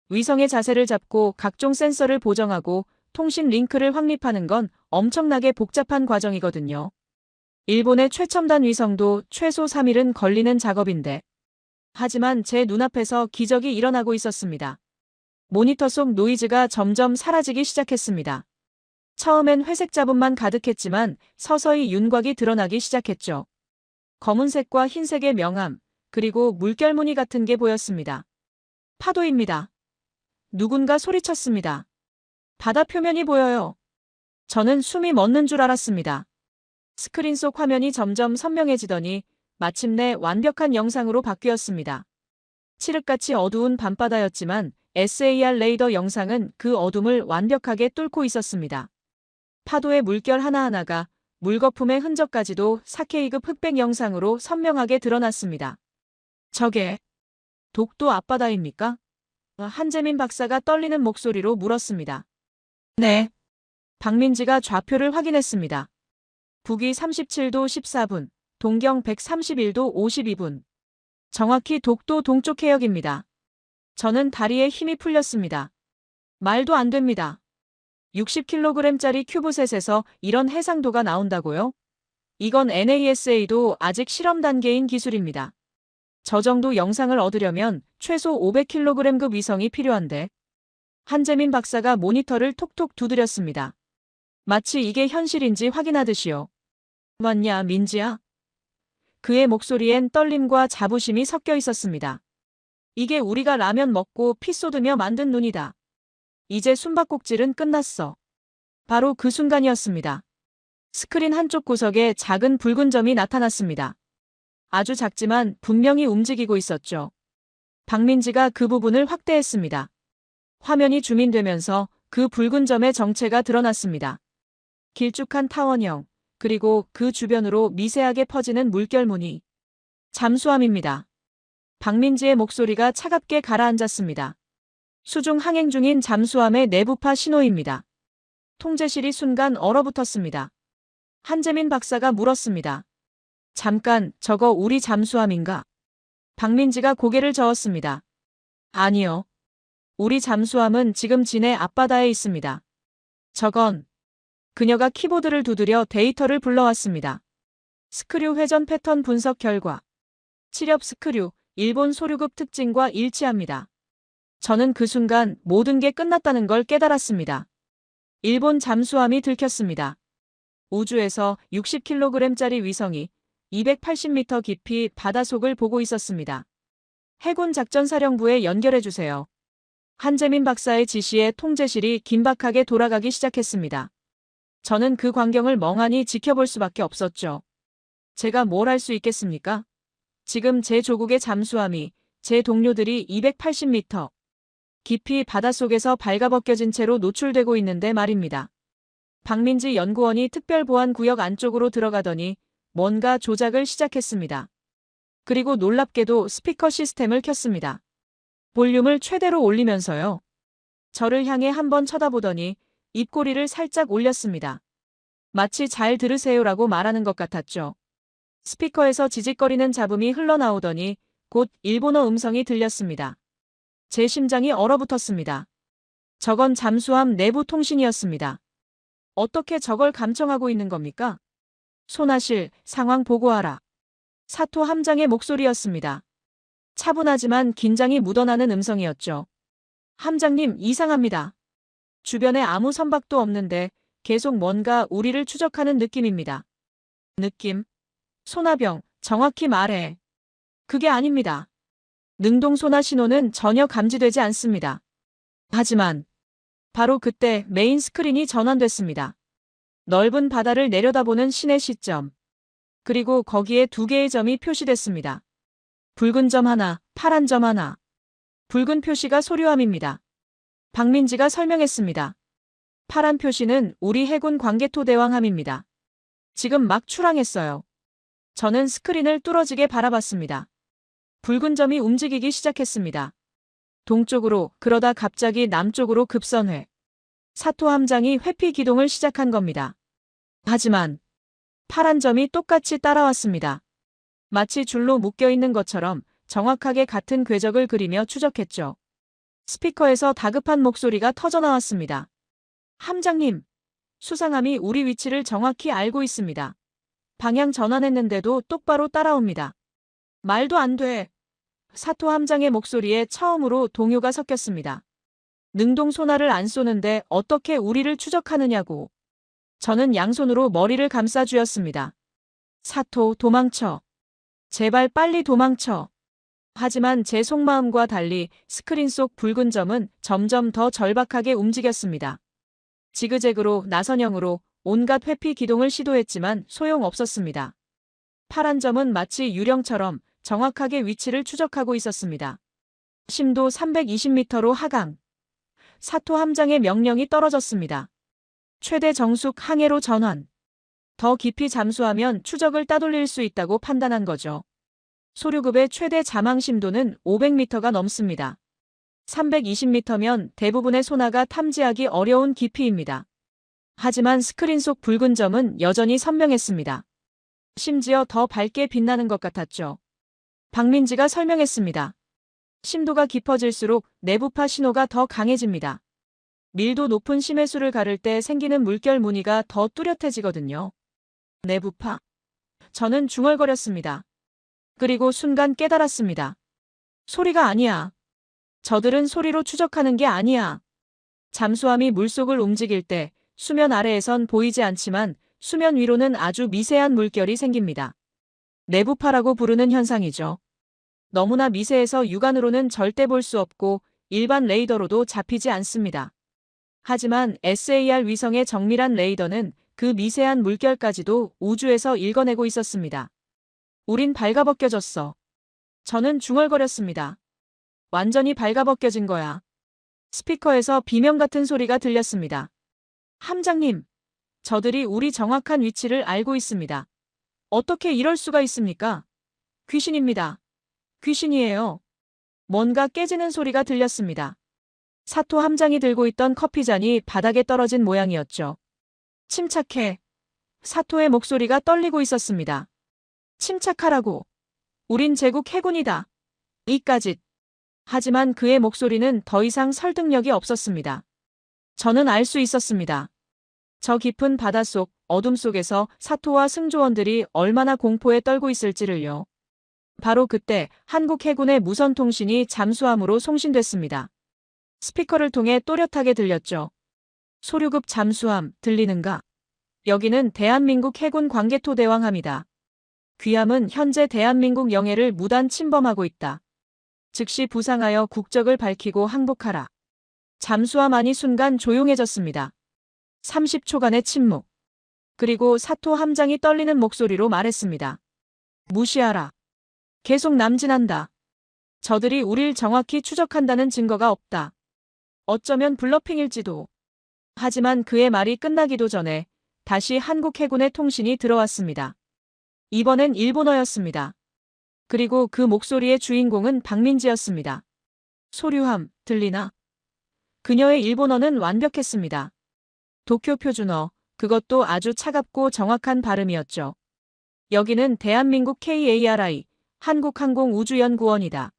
위성의 자세를 잡고 각종 센서를 보정하고 통신 링크를 확립하는 건 엄청나게 복잡한 과정이거든요. 일본의 최첨단 위성도 최소 3일은 걸리는 작업인데. 하지만 제 눈앞에서 기적이 일어나고 있었습니다. 모니터 속 노이즈가 점점 사라지기 시작했습니다. 처음엔 회색 자분만 가득했지만 서서히 윤곽이 드러나기 시작했죠. 검은색과 흰색의 명암, 그리고 물결무늬 같은 게 보였습니다. 파도입니다. 누군가 소리쳤습니다. 바다 표면이 보여요. 저는 숨이 멎는 줄 알았습니다. 스크린 속 화면이 점점 선명해지더니 마침내 완벽한 영상으로 바뀌었습니다. 칠흑같이 어두운 밤바다였지만 SAR 레이더 영상은 그 어둠을 완벽하게 뚫고 있었습니다. 파도의 물결 하나하나가 물거품의 흔적까지도 4K급 흑백 영상으로 선명하게 드러났습니다. 저게 독도 앞바다입니까? 한재민 박사가 떨리는 목소리로 물었습니다. 네. 박민지가 좌표를 확인했습니다. 북위 37도 14분, 동경 131도 52분. 정확히 독도 동쪽 해역입니다. 저는 다리에 힘이 풀렸습니다. 말도 안 됩니다. 60kg짜리 큐브셋에서 이런 해상도가 나온다고요? 이건 NASA도 아직 실험 단계인 기술입니다. 저 정도 영상을 얻으려면 최소 500kg급 위성이 필요한데. 한재민 박사가 모니터를 톡톡 두드렸습니다. 마치 이게 현실인지 확인하듯이요. 맞냐, 민지야? 그의 목소리엔 떨림과 자부심이 섞여 있었습니다. 이게 우리가 라면 먹고 피 쏟으며 만든 눈이다. 이제 숨바꼭질은 끝났어. 바로 그 순간이었습니다. 스크린 한쪽 구석에 작은 붉은 점이 나타났습니다. 아주 작지만 분명히 움직이고 있었죠. 박민지가 그 부분을 확대했습니다. 화면이 줌인되면서 그 붉은 점의 정체가 드러났습니다. 길쭉한 타원형, 그리고 그 주변으로 미세하게 퍼지는 물결 무늬. 잠수함입니다. 박민지의 목소리가 차갑게 가라앉았습니다. 수중 항행 중인 잠수함의 내부파 신호입니다. 통제실이 순간 얼어붙었습니다. 한재민 박사가 물었습니다. 잠깐, 저거 우리 잠수함인가? 박민지가 고개를 저었습니다. 아니요. 우리 잠수함은 지금 진해 앞바다에 있습니다. 저건. 그녀가 키보드를 두드려 데이터를 불러왔습니다. 스크류 회전 패턴 분석 결과. 칠엽 스크류, 일본 소류급 특징과 일치합니다. 저는 그 순간 모든 게 끝났다는 걸 깨달았습니다. 일본 잠수함이 들켰습니다. 우주에서 60kg짜리 위성이 280m 깊이 바다속을 보고 있었습니다. 해군 작전사령부에 연결해주세요. 한재민 박사의 지시에 통제실이 긴박하게 돌아가기 시작했습니다. 저는 그 광경을 멍하니 지켜볼 수밖에 없었죠. 제가 뭘 할 수 있겠습니까? 지금 제 조국의 잠수함이, 제 동료들이 280m 깊이 바닷속에서 발가벗겨진 채로 노출되고 있는데 말입니다. 박민지 연구원이 특별보안구역 안쪽으로 들어가더니 뭔가 조작을 시작했습니다. 그리고 놀랍게도 스피커 시스템을 켰습니다. 볼륨을 최대로 올리면서요. 저를 향해 한번 쳐다보더니 입꼬리를 살짝 올렸습니다. 마치 잘 들으세요라고 말하는 것 같았죠. 스피커에서 지직거리는 잡음이 흘러나오더니 곧 일본어 음성이 들렸습니다. 제 심장이 얼어붙었습니다. 저건 잠수함 내부 통신이었습니다. 어떻게 저걸 감청하고 있는 겁니까? 손아실, 상황 보고하라. 사토 함장의 목소리였습니다. 차분하지만 긴장이 묻어나는 음성이었죠. 함장님, 이상합니다. 주변에 아무 선박도 없는데 계속 뭔가 우리를 추적하는 느낌입니다. 느낌? 소나병, 정확히 말해. 그게 아닙니다. 능동소나 신호는 전혀 감지되지 않습니다. 하지만 바로 그때 메인 스크린이 전환됐습니다. 넓은 바다를 내려다보는 신의 시점. 그리고 거기에 두 개의 점이 표시됐습니다. 붉은 점 하나, 파란 점 하나. 붉은 표시가 소류함입니다. 박민지가 설명했습니다. 파란 표시는 우리 해군 광개토 대왕함입니다. 지금 막 출항했어요. 저는 스크린을 뚫어지게 바라봤습니다. 붉은 점이 움직이기 시작했습니다. 동쪽으로, 그러다 갑자기 남쪽으로 급선회. 사토 함장이 회피 기동을 시작한 겁니다. 하지만 파란 점이 똑같이 따라왔습니다. 마치 줄로 묶여있는 것처럼 정확하게 같은 궤적을 그리며 추적했죠. 스피커에서 다급한 목소리가 터져나왔습니다. 함장님, 수상함이 우리 위치를 정확히 알고 있습니다. 방향 전환했는데도 똑바로 따라옵니다. 말도 안 돼. 사토 함장의 목소리에 처음으로 동요가 섞였습니다. 능동 소나를 안 쏘는데 어떻게 우리를 추적하느냐고. 저는 양손으로 머리를 감싸 쥐었습니다. 사토, 도망쳐. 제발 빨리 도망쳐. 하지만 제 속마음과 달리 스크린 속 붉은 점은 점점 더 절박하게 움직였습니다. 지그재그로 나선형으로 온갖 회피 기동을 시도했지만 소용없었습니다. 파란 점은 마치 유령처럼 정확하게 위치를 추적하고 있었습니다. 심도 320m로 하강. 사토 함장의 명령이 떨어졌습니다. 최대 정숙 항해로 전환. 더 깊이 잠수하면 추적을 따돌릴 수 있다고 판단한 거죠. 소류급의 최대 자망 심도는 500m가 넘습니다. 320m면 대부분의 소나가 탐지하기 어려운 깊이입니다. 하지만 스크린 속 붉은 점은 여전히 선명했습니다. 심지어 더 밝게 빛나는 것 같았죠. 박민지가 설명했습니다. 심도가 깊어질수록 내부파 신호가 더 강해집니다. 밀도 높은 심해수를 가를 때 생기는 물결 무늬가 더 뚜렷해지거든요. 내부파. 저는 중얼거렸습니다. 그리고 순간 깨달았습니다. 소리가 아니야. 저들은 소리로 추적하는 게 아니야. 잠수함이 물속을 움직일 때 수면 아래에선 보이지 않지만 수면 위로는 아주 미세한 물결이 생깁니다. 내부파라고 부르는 현상이죠. 너무나 미세해서 육안으로는 절대 볼 수 없고 일반 레이더로도 잡히지 않습니다. 하지만 SAR 위성의 정밀한 레이더는 그 미세한 물결까지도 우주에서 읽어내고 있었습니다. 우린 발가벗겨졌어. 저는 중얼거렸습니다. 완전히 발가벗겨진 거야. 스피커에서 비명 같은 소리가 들렸습니다. 함장님, 저들이 우리 정확한 위치를 알고 있습니다. 어떻게 이럴 수가 있습니까? 귀신입니다. 귀신이에요. 뭔가 깨지는 소리가 들렸습니다. 사토 함장이 들고 있던 커피잔이 바닥에 떨어진 모양이었죠. 침착해. 사토의 목소리가 떨리고 있었습니다. 침착하라고. 우린 제국 해군이다. 이까짓. 하지만 그의 목소리는 더 이상 설득력이 없었습니다. 저는 알 수 있었습니다. 저 깊은 바닷속, 어둠 속에서 사토와 승조원들이 얼마나 공포에 떨고 있을지를요. 바로 그때 한국 해군의 무선 통신이 잠수함으로 송신됐습니다. 스피커를 통해 또렷하게 들렸죠. 소류급 잠수함, 들리는가? 여기는 대한민국 해군 광개토대왕함이다. 귀함은 현재 대한민국 영해를 무단 침범하고 있다. 즉시 부상하여 국적을 밝히고 항복하라. 잠수함 안이 순간 조용해졌습니다. 30초간의 침묵. 그리고 사토 함장이 떨리는 목소리로 말했습니다. 무시하라. 계속 남진한다. 저들이 우릴 정확히 추적한다는 증거가 없다. 어쩌면 블러핑일지도. 하지만 그의 말이 끝나기도 전에 다시 한국 해군의 통신이 들어왔습니다. 이번엔 일본어였습니다. 그리고 그 목소리의 주인공은 박민지였습니다. 소류함, 들리나? 그녀의 일본어는 완벽했습니다. 도쿄 표준어, 그것도 아주 차갑고 정확한 발음이었죠. 여기는 대한민국 KARI, 한국항공우주연구원이다.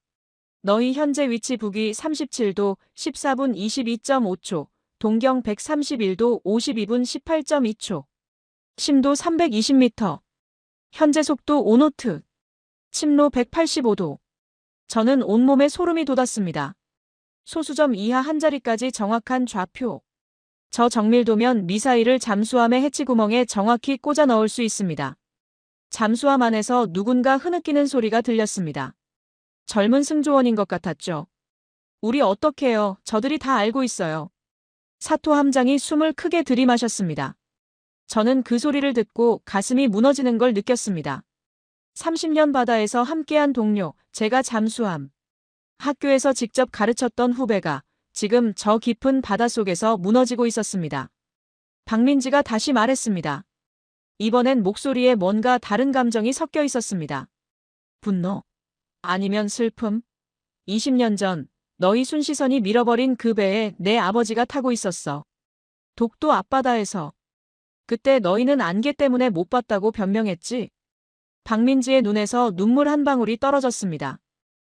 너희 현재 위치 북위 37도 14분 22.5초, 동경 131도 52분 18.2초, 심도 320m, 현재 속도 5노트, 침로 185도. 저는 온몸에 소름이 돋았습니다. 소수점 이하 한 자리까지 정확한 좌표. 저 정밀도면 미사일을 잠수함의 해치구멍에 정확히 꽂아 넣을 수 있습니다. 잠수함 안에서 누군가 흐느끼는 소리가 들렸습니다. 젊은 승조원인 것 같았죠. 우리 어떡해요. 저들이 다 알고 있어요. 사토 함장이 숨을 크게 들이마셨습니다. 저는 그 소리를 듣고 가슴이 무너지는 걸 느꼈습니다. 30년 바다에서 함께한 동료, 제가 잠수함. 학교에서 직접 가르쳤던 후배가 지금 저 깊은 바닷속에서 무너지고 있었습니다. 박민지가 다시 말했습니다. 이번엔 목소리에 뭔가 다른 감정이 섞여 있었습니다. 분노? 아니면 슬픔? 20년 전 너희 순시선이 밀어버린 그 배에 내 아버지가 타고 있었어. 독도 앞바다에서. 그때 너희는 안개 때문에 못 봤다고 변명했지? 박민지의 눈에서 눈물 한 방울이 떨어졌습니다.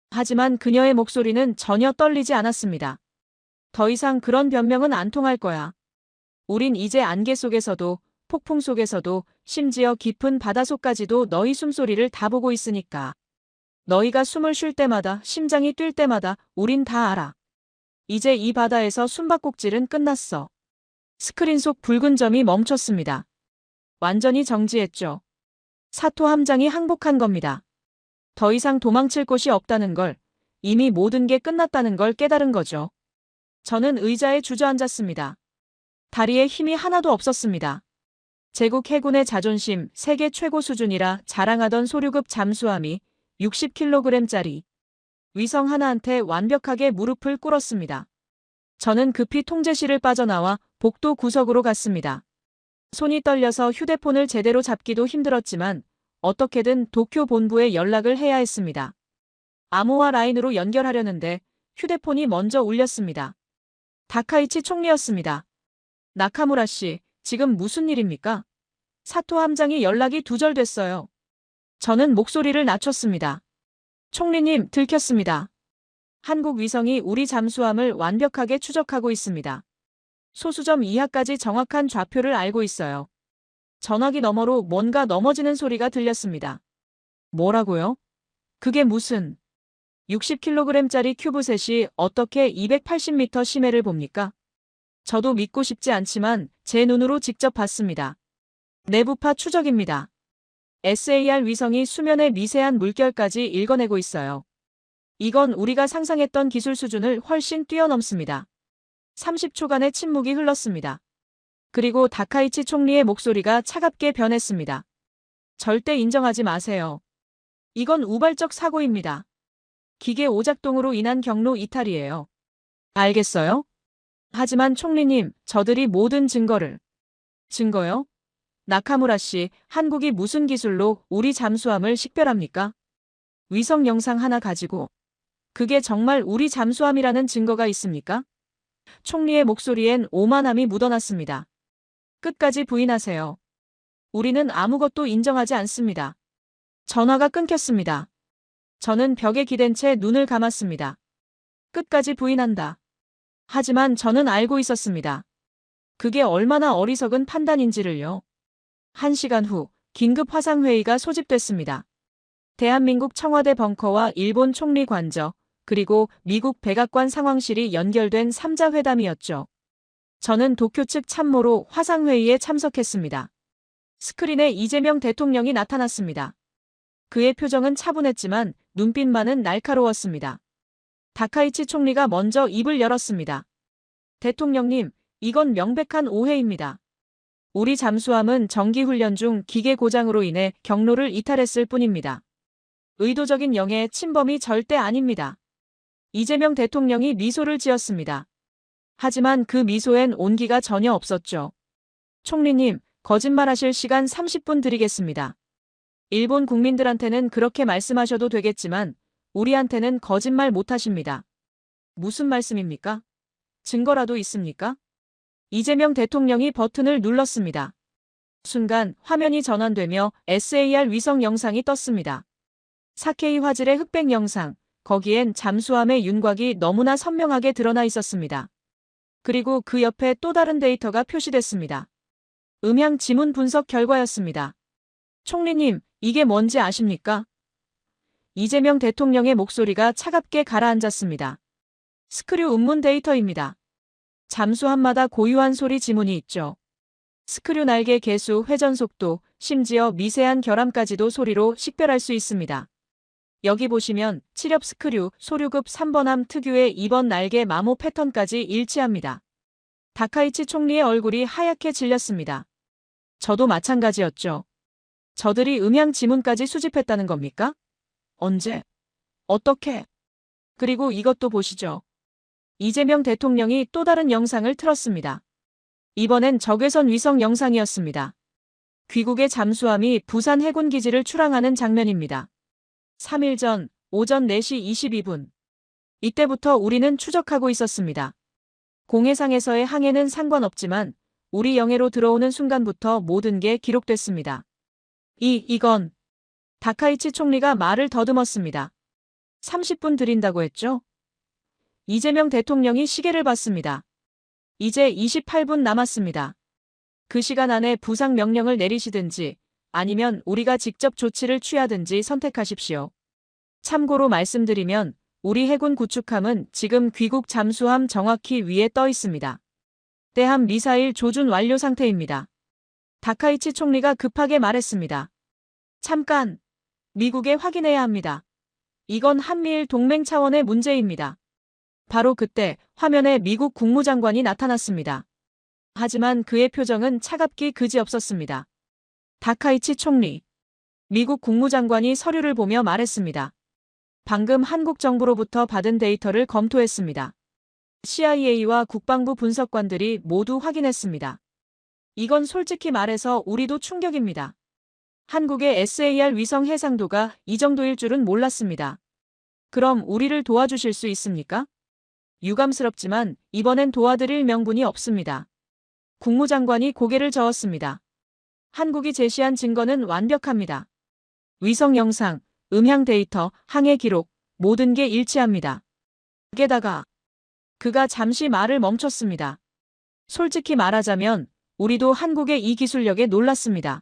하지만 그녀의 목소리는 전혀 떨리지 않았습니다. 더 이상 그런 변명은 안 통할 거야. 우린 이제 안개 속에서도, 폭풍 속에서도, 심지어 깊은 바다속까지도 너희 숨소리를 다 보고 있으니까. 너희가 숨을 쉴 때마다, 심장이 뛸 때마다 우린 다 알아. 이제 이 바다에서 숨바꼭질은 끝났어. 스크린 속 붉은 점이 멈췄습니다. 완전히 정지했죠. 사토 함장이 항복한 겁니다. 더 이상 도망칠 곳이 없다는 걸, 이미 모든 게 끝났다는 걸 깨달은 거죠. 저는 의자에 주저앉았습니다. 다리에 힘이 하나도 없었습니다. 제국 해군의 자존심, 세계 최고 수준이라 자랑하던 소류급 잠수함이 60kg짜리 위성 하나한테 완벽하게 무릎을 꿇었습니다. 저는 급히 통제실을 빠져나와 복도 구석으로 갔습니다. 손이 떨려서 휴대폰을 제대로 잡기도 힘들었지만 어떻게든 도쿄 본부에 연락을 해야 했습니다. 암호화 라인으로 연결하려는데 휴대폰이 먼저 울렸습니다. 다카이치 총리였습니다. 나카무라 씨, 지금 무슨 일입니까? 사토 함장이 연락이 두절됐어요. 저는 목소리를 낮췄습니다. 총리님, 들켰습니다. 한국 위성이 우리 잠수함을 완벽하게 추적하고 있습니다. 소수점 이하까지 정확한 좌표를 알고 있어요. 전화기 너머로 뭔가 넘어지는 소리가 들렸습니다. 뭐라고요? 그게 무슨 60kg짜리 큐브셋이 어떻게 280m 심해를 봅니까? 저도 믿고 싶지 않지만 제 눈으로 직접 봤습니다. 내부파 추적입니다. SAR 위성이 수면의 미세한 물결까지 읽어내고 있어요. 이건 우리가 상상했던 기술 수준을 훨씬 뛰어넘습니다. 30초간의 침묵이 흘렀습니다. 그리고 다카이치 총리의 목소리가 차갑게 변했습니다. 절대 인정하지 마세요. 이건 우발적 사고입니다. 기계 오작동으로 인한 경로 이탈이에요. 알겠어요? 하지만 총리님, 저들이 모든 증거를. 증거요? 나카무라 씨, 한국이 무슨 기술로 우리 잠수함을 식별합니까? 위성 영상 하나 가지고. 그게 정말 우리 잠수함이라는 증거가 있습니까? 총리의 목소리엔 오만함이 묻어났습니다. 끝까지 부인하세요. 우리는 아무것도 인정하지 않습니다. 전화가 끊겼습니다. 저는 벽에 기댄 채 눈을 감았습니다. 끝까지 부인한다. 하지만 저는 알고 있었습니다. 그게 얼마나 어리석은 판단인지를요. 1시간 후 긴급 화상회의가 소집됐습니다. 대한민국 청와대 벙커와 일본 총리 관저, 그리고 미국 백악관 상황실이 연결된 3자 회담이었죠. 저는 도쿄 측 참모로 화상회의에 참석했습니다. 스크린에 이재명 대통령이 나타났습니다. 그의 표정은 차분했지만 눈빛만은 날카로웠습니다. 다카이치 총리가 먼저 입을 열었습니다. 대통령님, 이건 명백한 오해입니다. 우리 잠수함은 정기훈련 중 기계 고장으로 인해 경로를 이탈했을 뿐입니다. 의도적인 영해 침범이 절대 아닙니다. 이재명 대통령이 미소를 지었습니다. 하지만 그 미소엔 온기가 전혀 없었죠. 총리님, 거짓말하실 시간 30분 드리겠습니다. 일본 국민들한테는 그렇게 말씀하셔도 되겠지만 우리한테는 거짓말 못하십니다. 무슨 말씀입니까? 증거라도 있습니까? 이재명 대통령이 버튼을 눌렀습니다. 순간 화면이 전환되며 SAR 위성 영상이 떴습니다. 4K 화질의 흑백 영상, 거기엔 잠수함의 윤곽이 너무나 선명하게 드러나 있었습니다. 그리고 그 옆에 또 다른 데이터가 표시됐습니다. 음향 지문 분석 결과였습니다. 총리님, 이게 뭔지 아십니까? 이재명 대통령의 목소리가 차갑게 가라앉았습니다. 스크류 음문 데이터입니다. 잠수함마다 고유한 소리 지문이 있죠. 스크류 날개 개수, 회전 속도, 심지어 미세한 결함까지도 소리로 식별할 수 있습니다. 여기 보시면 칠엽 스크류, 소류급 3번함 특유의 2번 날개 마모 패턴까지 일치합니다. 다카이치 총리의 얼굴이 하얗게 질렸습니다. 저도 마찬가지였죠. 저들이 음향 지문까지 수집했다는 겁니까? 언제? 어떻게? 그리고 이것도 보시죠. 이재명 대통령이 또 다른 영상을 틀었습니다. 이번엔 적외선 위성 영상이었습니다. 귀국의 잠수함이 부산 해군기지를 출항하는 장면입니다. 3일 전 오전 4시 22분. 이때부터 우리는 추적하고 있었습니다. 공해상에서의 항해는 상관없지만 우리 영해로 들어오는 순간부터 모든 게 기록됐습니다. 이건 다카이치 총리가 말을 더듬었습니다. 30분 드린다고 했죠? 이재명 대통령이 시계를 봤습니다. 이제 28분 남았습니다. 그 시간 안에 부상 명령을 내리시든지 아니면 우리가 직접 조치를 취하든지 선택하십시오. 참고로 말씀드리면 우리 해군 구축함은 지금 귀국 잠수함 정확히 위에 떠 있습니다. 대함 미사일 조준 완료 상태입니다. 다카이치 총리가 급하게 말했습니다. 잠깐! 미국에 확인해야 합니다. 이건 한미일 동맹 차원의 문제입니다. 바로 그때 화면에 미국 국무장관이 나타났습니다. 하지만 그의 표정은 차갑기 그지없었습니다. 다카이치 총리. 미국 국무장관이 서류를 보며 말했습니다. 방금 한국 정부로부터 받은 데이터를 검토했습니다. CIA와 국방부 분석관들이 모두 확인했습니다. 이건 솔직히 말해서 우리도 충격입니다. 한국의 SAR 위성 해상도가 이 정도일 줄은 몰랐습니다. 그럼 우리를 도와주실 수 있습니까? 유감스럽지만 이번엔 도와드릴 명분이 없습니다. 국무장관이 고개를 저었습니다. 한국이 제시한 증거는 완벽합니다. 위성 영상, 음향 데이터, 항해 기록, 모든 게 일치합니다. 게다가 그가 잠시 말을 멈췄습니다. 솔직히 말하자면 우리도 한국의 이 기술력에 놀랐습니다.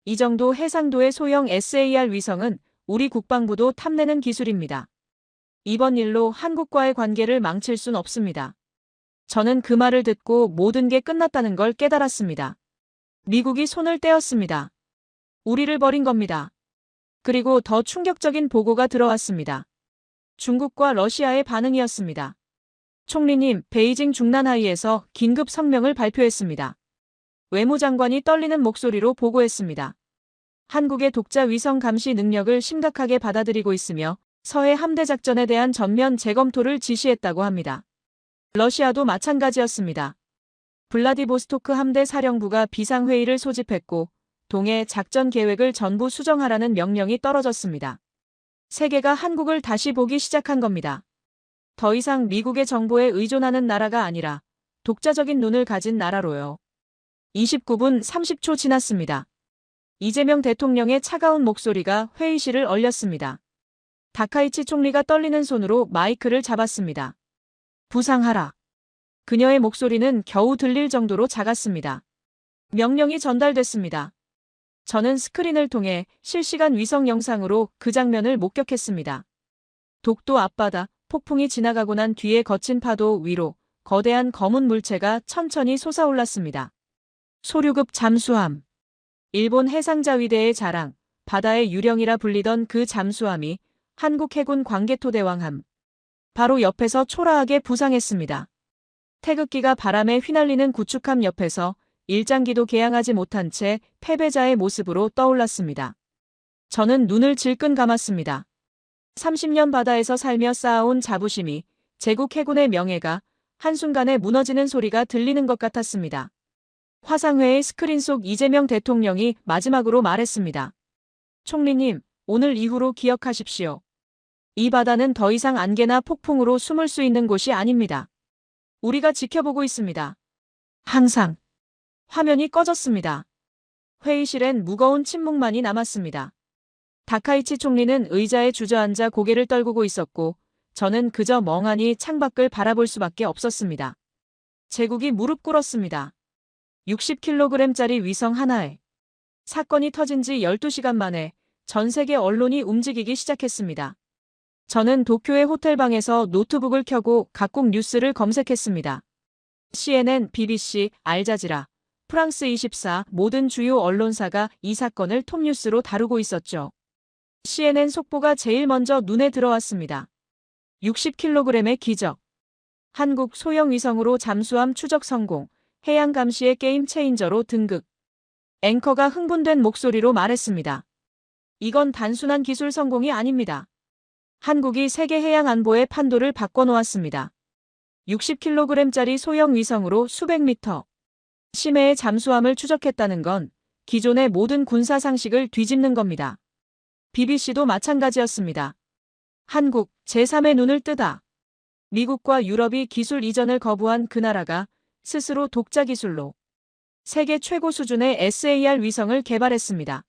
이 정도 해상도의 소형 SAR 위성은 우리 국방부도 탐내는 기술입니다. 이번 일로 한국과의 관계를 망칠 순 없습니다. 저는 그 말을 듣고 모든 게 끝났다는 걸 깨달았습니다. 미국이 손을 떼었습니다. 우리를 버린 겁니다. 그리고 더 충격적인 보고가 들어왔습니다. 중국과 러시아의 반응이었습니다. 총리님, 베이징 중난하이에서 긴급 성명을 발표했습니다. 외무장관이 떨리는 목소리로 보고했습니다. 한국의 독자 위성 감시 능력을 심각하게 받아들이고 있으며 서해 함대 작전에 대한 전면 재검토를 지시했다고 합니다. 러시아도 마찬가지였습니다. 블라디보스토크 함대 사령부가 비상회의를 소집했고 동해 작전 계획을 전부 수정하라는 명령이 떨어졌습니다. 세계가 한국을 다시 보기 시작한 겁니다. 더 이상 미국의 정보에 의존하는 나라가 아니라 독자적인 눈을 가진 나라로요. 29분 30초 지났습니다. 이재명 대통령의 차가운 목소리가 회의실을 얼렸습니다. 다카이치 총리가 떨리는 손으로 마이크를 잡았습니다. 부상하라. 그녀의 목소리는 겨우 들릴 정도로 작았습니다. 명령이 전달됐습니다. 저는 스크린을 통해 실시간 위성 영상으로 그 장면을 목격했습니다. 독도 앞바다, 폭풍이 지나가고 난 뒤에 거친 파도 위로 거대한 검은 물체가 천천히 솟아올랐습니다. 소류급 잠수함. 일본 해상자위대의 자랑, 바다의 유령이라 불리던 그 잠수함이 한국 해군 광개토대왕함. 바로 옆에서 초라하게 부상했습니다. 태극기가 바람에 휘날리는 구축함 옆에서 일장기도 개양하지 못한 채 패배자의 모습으로 떠올랐습니다. 저는 눈을 질끈 감았습니다. 30년 바다에서 살며 쌓아온 자부심이, 제국 해군의 명예가 한순간에 무너지는 소리가 들리는 것 같았습니다. 화상회의 스크린 속 이재명 대통령이 마지막으로 말했습니다. 총리님, 오늘 이후로 기억하십시오. 이 바다는 더 이상 안개나 폭풍으로 숨을 수 있는 곳이 아닙니다. 우리가 지켜보고 있습니다. 항상. 화면이 꺼졌습니다. 회의실엔 무거운 침묵만이 남았습니다. 다카이치 총리는 의자에 주저앉아 고개를 떨구고 있었고 저는 그저 멍하니 창밖을 바라볼 수밖에 없었습니다. 제국이 무릎 꿇었습니다. 60kg짜리 위성 하나에. 사건이 터진 지 12시간 만에 전 세계 언론이 움직이기 시작했습니다. 저는 도쿄의 호텔방에서 노트북을 켜고 각국 뉴스를 검색했습니다. CNN, BBC, 알자지라, 프랑스 24 모든 주요 언론사가 이 사건을 톱뉴스로 다루고 있었죠. CNN 속보가 제일 먼저 눈에 들어왔습니다. 60kg의 기적. 한국 소형 위성으로 잠수함 추적 성공, 해양 감시의 게임 체인저로 등극. 앵커가 흥분된 목소리로 말했습니다. 이건 단순한 기술 성공이 아닙니다. 한국이 세계 해양 안보의 판도를 바꿔놓았습니다. 60kg짜리 소형 위성으로 수백 미터 심해의 잠수함을 추적했다는 건 기존의 모든 군사 상식을 뒤집는 겁니다. BBC도 마찬가지였습니다. 한국, 제3의 눈을 뜨다. 미국과 유럽이 기술 이전을 거부한 그 나라가 스스로 독자 기술로 세계 최고 수준의 SAR 위성을 개발했습니다.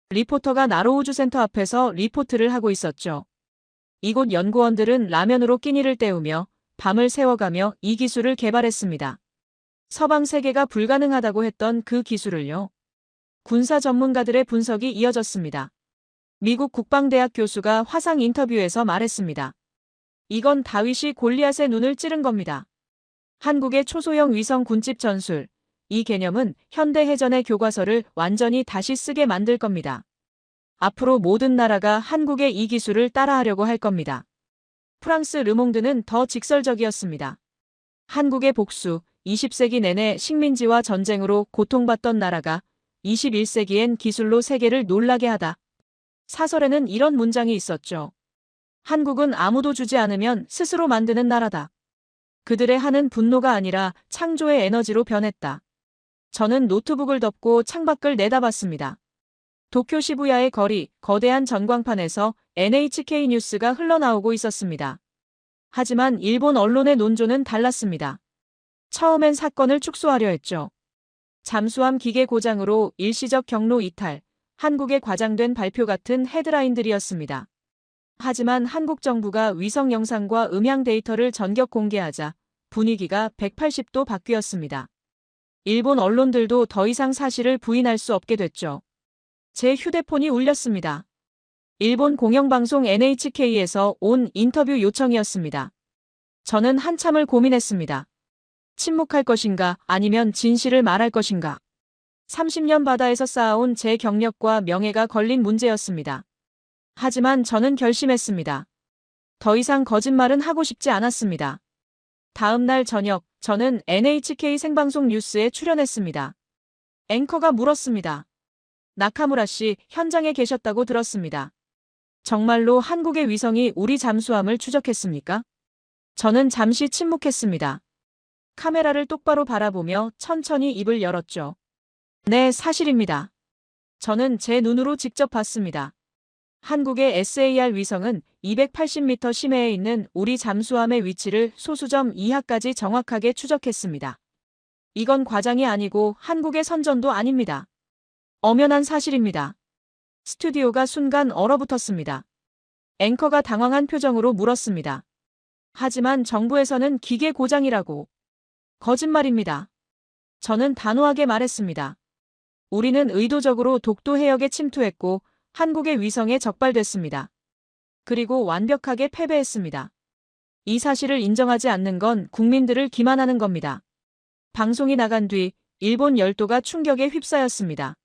리포터가 나로우주센터 앞에서 리포트를 하고 있었죠. 이곳 연구원들은 라면으로 끼니를 때우며 밤을 새워가며 이 기술을 개발했습니다. 서방 세계가 불가능하다고 했던 그 기술을요. 군사 전문가들의 분석이 이어졌습니다. 미국 국방대학 교수가 화상 인터뷰에서 말했습니다. 이건 다윗이 골리앗의 눈을 찌른 겁니다. 한국의 초소형 위성 군집 전술, 이 개념은 현대 해전의 교과서를 완전히 다시 쓰게 만들 겁니다. 앞으로 모든 나라가 한국의 이 기술을 따라하려고 할 겁니다. 프랑스 르몽드는 더 직설적이었습니다. 한국의 복수, 20세기 내내 식민지와 전쟁으로 고통받던 나라가 21세기엔 기술로 세계를 놀라게 하다. 사설에는 이런 문장이 있었죠. 한국은 아무도 주지 않으면 스스로 만드는 나라다. 그들의 한은 분노가 아니라 창조의 에너지로 변했다. 저는 노트북을 덮고 창밖을 내다봤습니다. 도쿄 시부야의 거리, 거대한 전광판에서 NHK 뉴스가 흘러나오고 있었습니다. 하지만 일본 언론의 논조는 달랐습니다. 처음엔 사건을 축소하려 했죠. 잠수함 기계 고장으로 일시적 경로 이탈, 한국에 과장된 발표 같은 헤드라인들이었습니다. 하지만 한국 정부가 위성 영상과 음향 데이터를 전격 공개하자 분위기가 180도 바뀌었습니다. 일본 언론들도 더 이상 사실을 부인할 수 없게 됐죠. 제 휴대폰이 울렸습니다. 일본 공영방송 NHK에서 온 인터뷰 요청이었습니다. 저는 한참을 고민했습니다. 침묵할 것인가 아니면 진실을 말할 것인가. 30년 바다에서 쌓아온 제 경력과 명예가 걸린 문제였습니다. 하지만 저는 결심했습니다. 더 이상 거짓말은 하고 싶지 않았습니다. 다음 날 저녁, 저는 NHK 생방송 뉴스에 출연했습니다. 앵커가 물었습니다. 나카무라 씨 현장에 계셨다고 들었습니다. 정말로 한국의 위성이 우리 잠수함을 추적했습니까? 저는 잠시 침묵했습니다. 카메라를 똑바로 바라보며 천천히 입을 열었죠. 네, 사실입니다. 저는 제 눈으로 직접 봤습니다. 한국의 SAR 위성은 280m 심해에 있는 우리 잠수함의 위치를 소수점 이하까지 정확하게 추적했습니다. 이건 과장이 아니고 한국의 선전도 아닙니다. 엄연한 사실입니다. 스튜디오가 순간 얼어붙었습니다. 앵커가 당황한 표정으로 물었습니다. 하지만 정부에서는 기계 고장이라고. 거짓말입니다. 저는 단호하게 말했습니다. 우리는 의도적으로 독도 해역에 침투했고 한국의 위성에 적발됐습니다. 그리고 완벽하게 패배했습니다. 이 사실을 인정하지 않는 건 국민들을 기만하는 겁니다. 방송이 나간 뒤 일본 열도가 충격에 휩싸였습니다.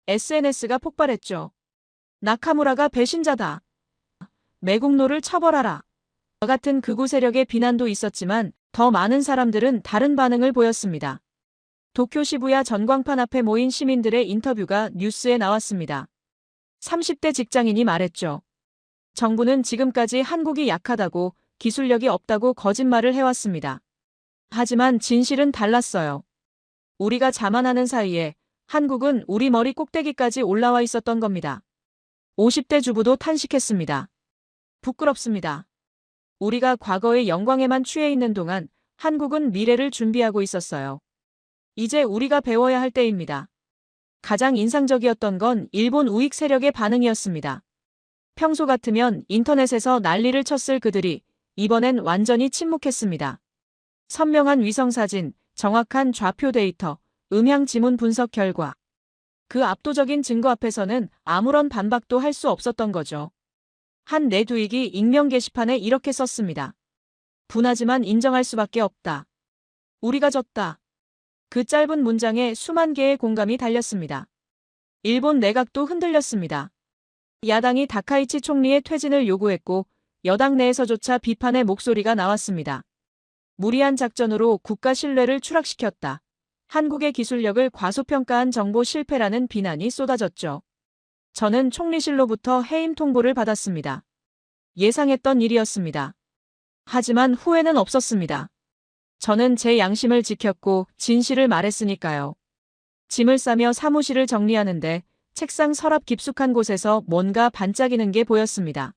SNS가 폭발했죠. 나카무라가 배신자다. 매국노를 처벌하라. 같은 극우 세력의 비난도 있었지만 더 많은 사람들은 다른 반응을 보였습니다. 도쿄 시부야 전광판 앞에 모인 시민들의 인터뷰가 뉴스에 나왔습니다. 30대 직장인이 말했죠. 정부는 지금까지 한국이 약하다고 기술력이 없다고 거짓말을 해왔습니다. 하지만 진실은 달랐어요. 우리가 자만하는 사이에 한국은 우리 머리 꼭대기까지 올라와 있었던 겁니다. 50대 주부도 탄식했습니다. 부끄럽습니다. 우리가 과거의 영광에만 취해 있는 동안 한국은 미래를 준비하고 있었어요. 이제 우리가 배워야 할 때입니다. 가장 인상적이었던 건 일본 우익 세력의 반응이었습니다. 평소 같으면 인터넷에서 난리를 쳤을 그들이 이번엔 완전히 침묵했습니다. 선명한 위성사진, 정확한 좌표 데이터, 음향 지문 분석 결과. 그 압도적인 증거 앞에서는 아무런 반박도 할 수 없었던 거죠. 한 네두익이 익명 게시판에 이렇게 썼습니다. 분하지만 인정할 수밖에 없다. 우리가 졌다. 그 짧은 문장에 수만 개의 공감이 달렸습니다. 일본 내각도 흔들렸습니다. 야당이 다카이치 총리의 퇴진을 요구했고 여당 내에서조차 비판의 목소리가 나왔습니다. 무리한 작전으로 국가 신뢰를 추락시켰다. 한국의 기술력을 과소평가한 정보 실패라는 비난이 쏟아졌죠. 저는 총리실로부터 해임 통보를 받았습니다. 예상했던 일이었습니다. 하지만 후회는 없었습니다. 저는 제 양심을 지켰고 진실을 말했으니까요. 짐을 싸며 사무실을 정리하는데 책상 서랍 깊숙한 곳에서 뭔가 반짝이는 게 보였습니다.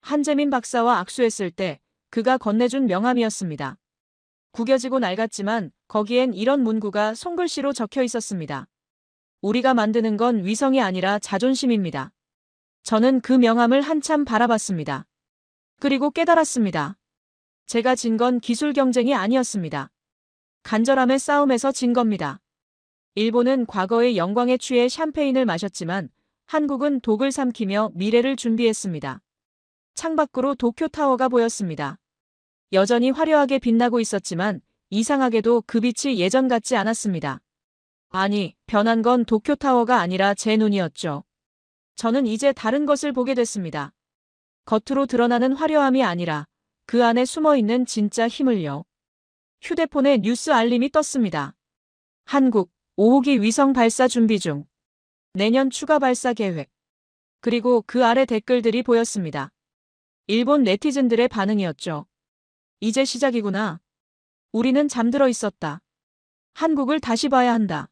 한재민 박사와 악수했을 때 그가 건네준 명함이었습니다. 구겨지고 낡았지만 거기엔 이런 문구가 손글씨로 적혀 있었습니다. 우리가 만드는 건 위성이 아니라 자존심입니다. 저는 그 명함을 한참 바라봤습니다. 그리고 깨달았습니다. 제가 진 건 기술 경쟁이 아니었습니다. 간절함의 싸움에서 진 겁니다. 일본은 과거의 영광에 취해 샴페인을 마셨지만 한국은 독을 삼키며 미래를 준비했습니다. 창밖으로 도쿄타워가 보였습니다. 여전히 화려하게 빛나고 있었지만 이상하게도 그 빛이 예전 같지 않았습니다. 아니, 변한 건 도쿄타워가 아니라 제 눈이었죠. 저는 이제 다른 것을 보게 됐습니다. 겉으로 드러나는 화려함이 아니라 그 안에 숨어있는 진짜 힘을요. 휴대폰에 뉴스 알림이 떴습니다. 한국 5호기 위성 발사 준비 중. 내년 추가 발사 계획. 그리고 그 아래 댓글들이 보였습니다. 일본 네티즌들의 반응이었죠. 이제 시작이구나. 우리는 잠들어 있었다. 한국을 다시 봐야 한다.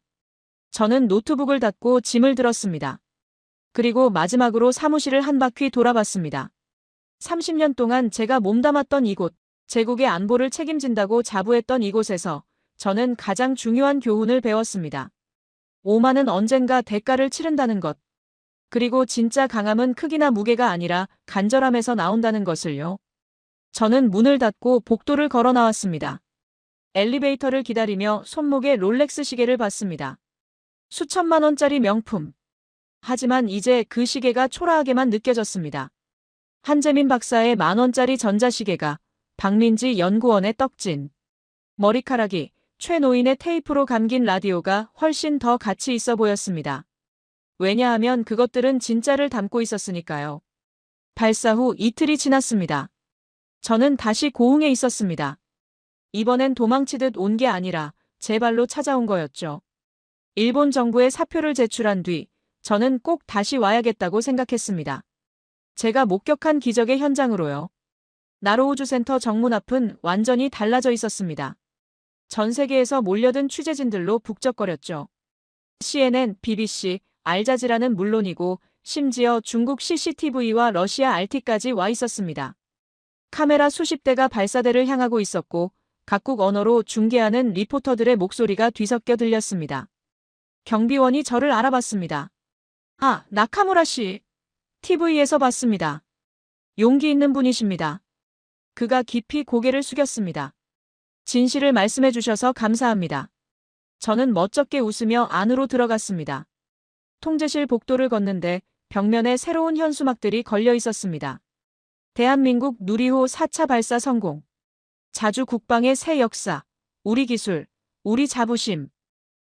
저는 노트북을 닫고 짐을 들었습니다. 그리고 마지막으로 사무실을 한 바퀴 돌아봤습니다. 30년 동안 제가 몸담았던 이곳, 제국의 안보를 책임진다고 자부했던 이곳에서 저는 가장 중요한 교훈을 배웠습니다. 오만은 언젠가 대가를 치른다는 것. 그리고 진짜 강함은 크기나 무게가 아니라 간절함에서 나온다는 것을요. 저는 문을 닫고 복도를 걸어 나왔습니다. 엘리베이터를 기다리며 손목에 롤렉스 시계를 봤습니다. 수천만 원짜리 명품. 하지만 이제 그 시계가 초라하게만 느껴졌습니다. 한재민 박사의 10,000원짜리 전자시계가 박민지 연구원의 떡진. 머리카락이 최노인의 테이프로 감긴 라디오가 훨씬 더 가치 있어 보였습니다. 왜냐하면 그것들은 진짜를 담고 있었으니까요. 발사 후 이틀이 지났습니다. 저는 다시 고흥에 있었습니다. 이번엔 도망치듯 온 게 아니라 제 발로 찾아온 거였죠. 일본 정부에 사표를 제출한 뒤 저는 꼭 다시 와야겠다고 생각했습니다. 제가 목격한 기적의 현장으로요. 나로우주센터 정문 앞은 완전히 달라져 있었습니다. 전 세계에서 몰려든 취재진들로 북적거렸죠. CNN, BBC, 알자지라는 물론이고 심지어 중국 CCTV와 러시아 RT까지 와 있었습니다. 카메라 수십 대가 발사대를 향하고 있었고 각국 언어로 중계하는 리포터들의 목소리가 뒤섞여 들렸습니다. 경비원이 저를 알아봤습니다. 아, 나카무라 씨. TV에서 봤습니다. 용기 있는 분이십니다. 그가 깊이 고개를 숙였습니다. 진실을 말씀해 주셔서 감사합니다. 저는 멋쩍게 웃으며 안으로 들어갔습니다. 통제실 복도를 걷는데 벽면에 새로운 현수막들이 걸려 있었습니다. 대한민국 누리호 4차 발사 성공. 자주 국방의 새 역사. 우리 기술. 우리 자부심.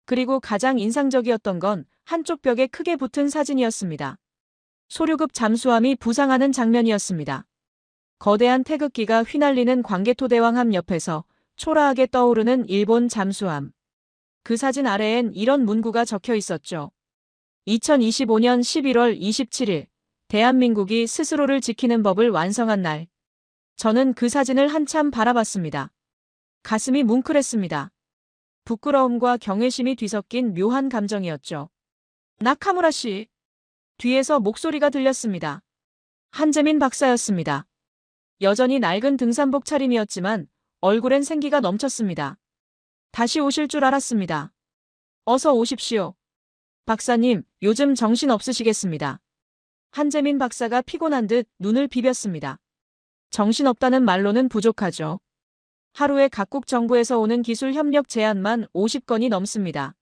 그리고 가장 인상적이었던 건 한쪽 벽에 크게 붙은 사진이었습니다. 소류급 잠수함이 부상하는 장면이었습니다. 거대한 태극기가 휘날리는 광개토대왕함 옆에서 초라하게 떠오르는 일본 잠수함. 그 사진 아래엔 이런 문구가 적혀 있었죠. 2025년 11월 27일, 대한민국이 스스로를 지키는 법을 완성한 날. 저는 그 사진을 한참 바라봤습니다. 가슴이 뭉클했습니다. 부끄러움과 경외심이 뒤섞인 묘한 감정이었죠. 나카무라 씨. 뒤에서 목소리가 들렸습니다. 한재민 박사였습니다. 여전히 낡은 등산복 차림이었지만 얼굴엔 생기가 넘쳤습니다. 다시 오실 줄 알았습니다. 어서 오십시오. 박사님, 요즘 정신 없으시겠습니다. 한재민 박사가 피곤한 듯 눈을 비볐습니다. 정신없다는 말로는 부족하죠. 하루에 각국 정부에서 오는 기술 협력 제안만 50건이 넘습니다.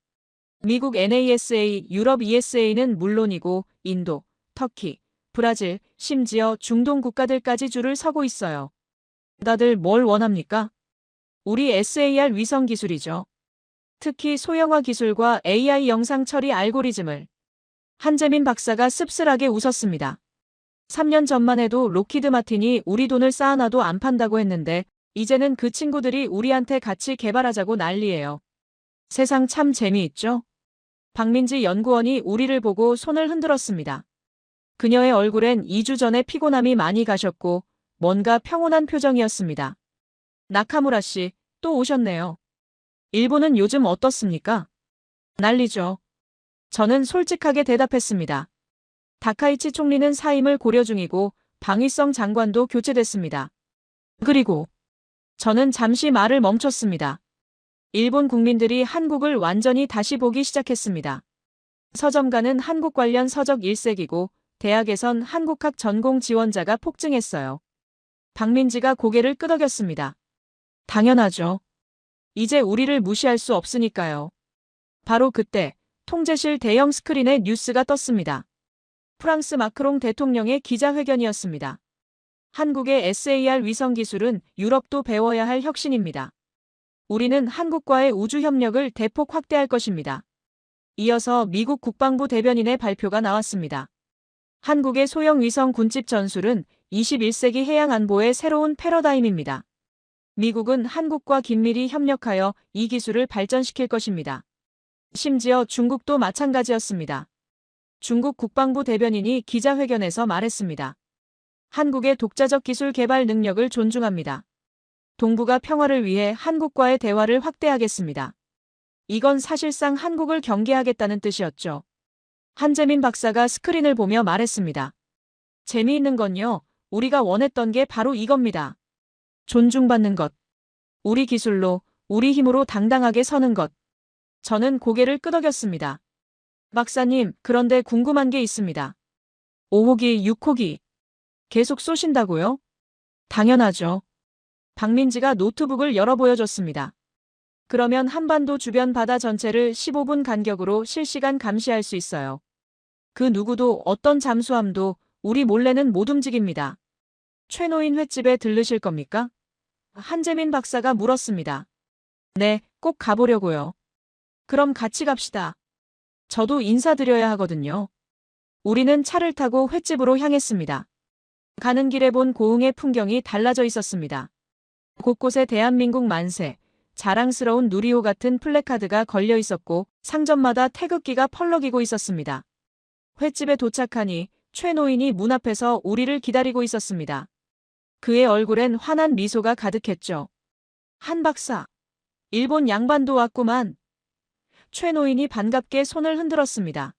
미국 NASA, 유럽 ESA는 물론이고 인도, 터키, 브라질, 심지어 중동 국가들까지 줄을 서고 있어요. 다들 뭘 원합니까? 우리 SAR 위성 기술이죠. 특히 소형화 기술과 AI 영상 처리 알고리즘을. 한재민 박사가 씁쓸하게 웃었습니다. 3년 전만 해도 로키드 마틴이 우리 돈을 쌓아놔도 안 판다고 했는데 이제는 그 친구들이 우리한테 같이 개발하자고 난리예요. 세상 참 재미있죠? 박민지 연구원이 우리를 보고 손을 흔들었습니다. 그녀의 얼굴엔 2주 전에 피곤함이 많이 가셨고 뭔가 평온한 표정이었습니다. 나카무라 씨, 또 오셨네요. 일본은 요즘 어떻습니까? 난리죠. 저는 솔직하게 대답했습니다. 다카이치 총리는 사임을 고려 중이고 방위성 장관도 교체됐습니다. 그리고 저는 잠시 말을 멈췄습니다. 일본 국민들이 한국을 완전히 다시 보기 시작했습니다. 서점가는 한국 관련 서적 일색이고 대학에선 한국학 전공 지원자가 폭증했어요. 박민지가 고개를 끄덕였습니다. 당연하죠. 이제 우리를 무시할 수 없으니까요. 바로 그때 통제실 대형 스크린에 뉴스가 떴습니다. 프랑스 마크롱 대통령의 기자회견이었습니다. 한국의 SAR 위성 기술은 유럽도 배워야 할 혁신입니다. 우리는 한국과의 우주 협력을 대폭 확대할 것입니다. 이어서 미국 국방부 대변인의 발표가 나왔습니다. 한국의 소형 위성 군집 전술은 21세기 해양 안보의 새로운 패러다임입니다. 미국은 한국과 긴밀히 협력하여 이 기술을 발전시킬 것입니다. 심지어 중국도 마찬가지였습니다. 중국 국방부 대변인이 기자회견에서 말했습니다. 한국의 독자적 기술 개발 능력을 존중합니다. 동북아 평화를 위해 한국과의 대화를 확대하겠습니다. 이건 사실상 한국을 경계하겠다는 뜻이었죠. 한재민 박사가 스크린을 보며 말했습니다. 재미있는 건요, 우리가 원했던 게 바로 이겁니다. 존중받는 것. 우리 기술로, 우리 힘으로 당당하게 서는 것. 저는 고개를 끄덕였습니다. 박사님, 그런데 궁금한 게 있습니다. 5호기, 6호기. 계속 쏘신다고요? 당연하죠. 박민지가 노트북을 열어 보여줬습니다. 그러면 한반도 주변 바다 전체를 15분 간격으로 실시간 감시할 수 있어요. 그 누구도 어떤 잠수함도 우리 몰래는 못 움직입니다. 최노인 횟집에 들르실 겁니까? 한재민 박사가 물었습니다. 네, 꼭 가보려고요. 그럼 같이 갑시다. 저도 인사드려야 하거든요. 우리는 차를 타고 횟집으로 향했습니다. 가는 길에 본 고흥의 풍경이 달라져 있었습니다. 곳곳에 대한민국 만세, 자랑스러운 누리호 같은 플래카드가 걸려 있었고 상점마다 태극기가 펄럭이고 있었습니다. 횟집에 도착하니 최 노인이 문 앞에서 우리를 기다리고 있었습니다. 그의 얼굴엔 환한 미소가 가득했죠. 한 박사, 일본 양반도 왔구만. 최 노인이 반갑게 손을 흔들었습니다.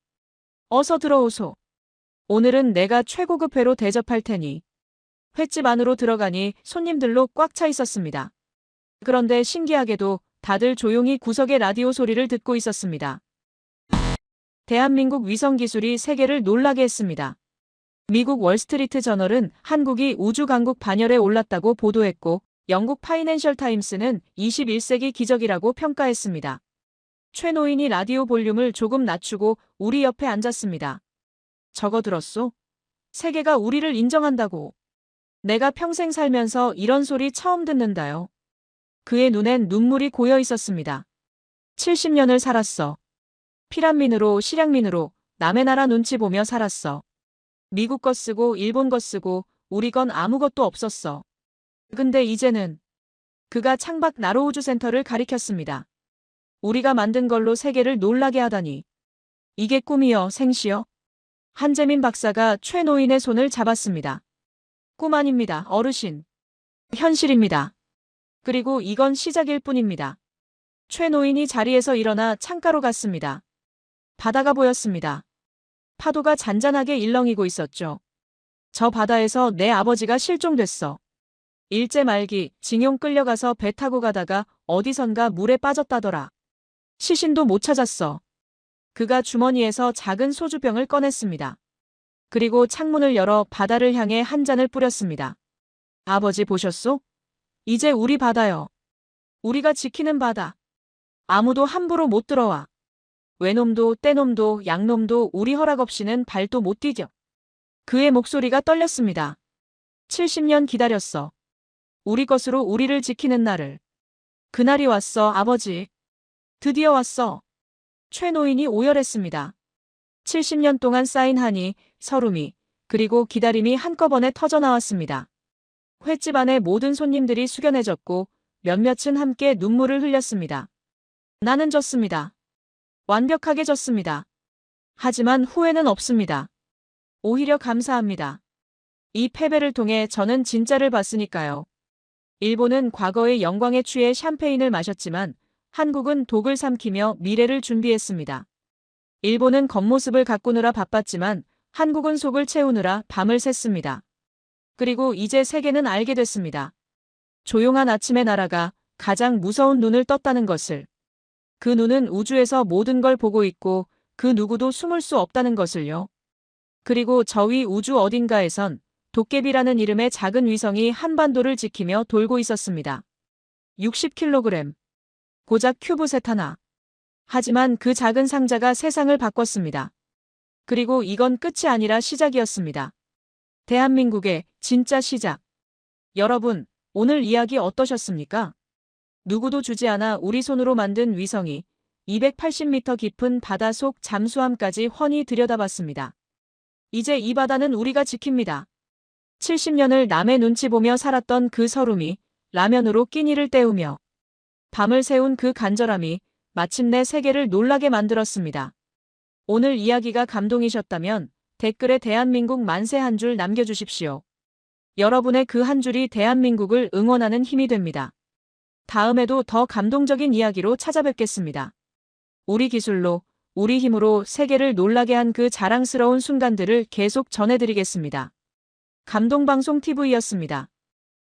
어서 들어오소. 오늘은 내가 최고급 회로 대접할 테니. 횟집 안으로 들어가니 손님들로 꽉 차 있었습니다. 그런데 신기하게도 다들 조용히 구석의 라디오 소리를 듣고 있었습니다. 대한민국 위성기술이 세계를 놀라게 했습니다. 미국 월스트리트 저널은 한국이 우주 강국 반열에 올랐다고 보도했고, 영국 파이낸셜 타임스는 21세기 기적이라고 평가했습니다. 최 노인이 라디오 볼륨을 조금 낮추고 우리 옆에 앉았습니다. 저거 들었소? 세계가 우리를 인정한다고. 내가 평생 살면서 이런 소리 처음 듣는다요. 그의 눈엔 눈물이 고여 있었습니다. 70년을 살았어. 피란민으로 실향민으로 남의 나라 눈치 보며 살았어. 미국 거 쓰고 일본 거 쓰고 우리 건 아무것도 없었어. 근데 이제는. 그가 창밖 나로우주센터를 가리켰습니다. 우리가 만든 걸로 세계를 놀라게 하다니. 이게 꿈이여 생시여? 한재민 박사가 최 노인의 손을 잡았습니다. 꿈 아닙니다, 어르신. 현실입니다. 그리고 이건 시작일 뿐입니다. 최 노인이 자리에서 일어나 창가로 갔습니다. 바다가 보였습니다. 파도가 잔잔하게 일렁이고 있었죠. 저 바다에서 내 아버지가 실종됐어. 일제 말기 징용 끌려가서 배 타고 가다가 어디선가 물에 빠졌다더라. 시신도 못 찾았어. 그가 주머니에서 작은 소주병을 꺼냈습니다. 그리고 창문을 열어 바다를 향해 한 잔을 뿌렸습니다. 아버지 보셨소? 이제 우리 바다요. 우리가 지키는 바다. 아무도 함부로 못 들어와. 외놈도 떼놈도 양놈도 우리 허락 없이는 발도 못 디뎌. 그의 목소리가 떨렸습니다. 70년 기다렸어. 우리 것으로 우리를 지키는 날을. 그날이 왔어, 아버지. 드디어 왔어. 최 노인이 오열했습니다. 70년 동안 쌓인 한이, 서름이, 그리고 기다림이 한꺼번에 터져나왔습니다. 횟집 안의 모든 손님들이 숙연해졌고 몇몇은 함께 눈물을 흘렸습니다. 나는 졌습니다. 완벽하게 졌습니다. 하지만 후회는 없습니다. 오히려 감사합니다. 이 패배를 통해 저는 진짜를 봤으니까요. 일본은 과거의 영광에 취해 샴페인을 마셨지만 한국은 독을 삼키며 미래를 준비했습니다. 일본은 겉모습을 가꾸느라 바빴지만 한국은 속을 채우느라 밤을 샜습니다. 그리고 이제 세계는 알게 됐습니다. 조용한 아침의 나라가 가장 무서운 눈을 떴다는 것을. 그 눈은 우주에서 모든 걸 보고 있고 그 누구도 숨을 수 없다는 것을요. 그리고 저 위 우주 어딘가에선 도깨비라는 이름의 작은 위성이 한반도를 지키며 돌고 있었습니다. 60kg. 고작 큐브셋 하나. 하지만 그 작은 상자가 세상을 바꿨습니다. 그리고 이건 끝이 아니라 시작이었습니다. 대한민국의 진짜 시작. 여러분, 오늘 이야기 어떠셨습니까? 누구도 주지 않아 우리 손으로 만든 위성이 280m 깊은 바다 속 잠수함까지 훤히 들여다봤습니다. 이제 이 바다는 우리가 지킵니다. 70년을 남의 눈치 보며 살았던 그 서름이 라면으로 끼니를 때우며 밤을 새운 그 간절함이 마침내 세계를 놀라게 만들었습니다. 오늘 이야기가 감동이셨다면 댓글에 대한민국 만세 한 줄 남겨주십시오. 여러분의 그 한 줄이 대한민국을 응원하는 힘이 됩니다. 다음에도 더 감동적인 이야기로 찾아뵙겠습니다. 우리 기술로, 우리 힘으로 세계를 놀라게 한 그 자랑스러운 순간들을 계속 전해드리겠습니다. 감동방송 TV였습니다.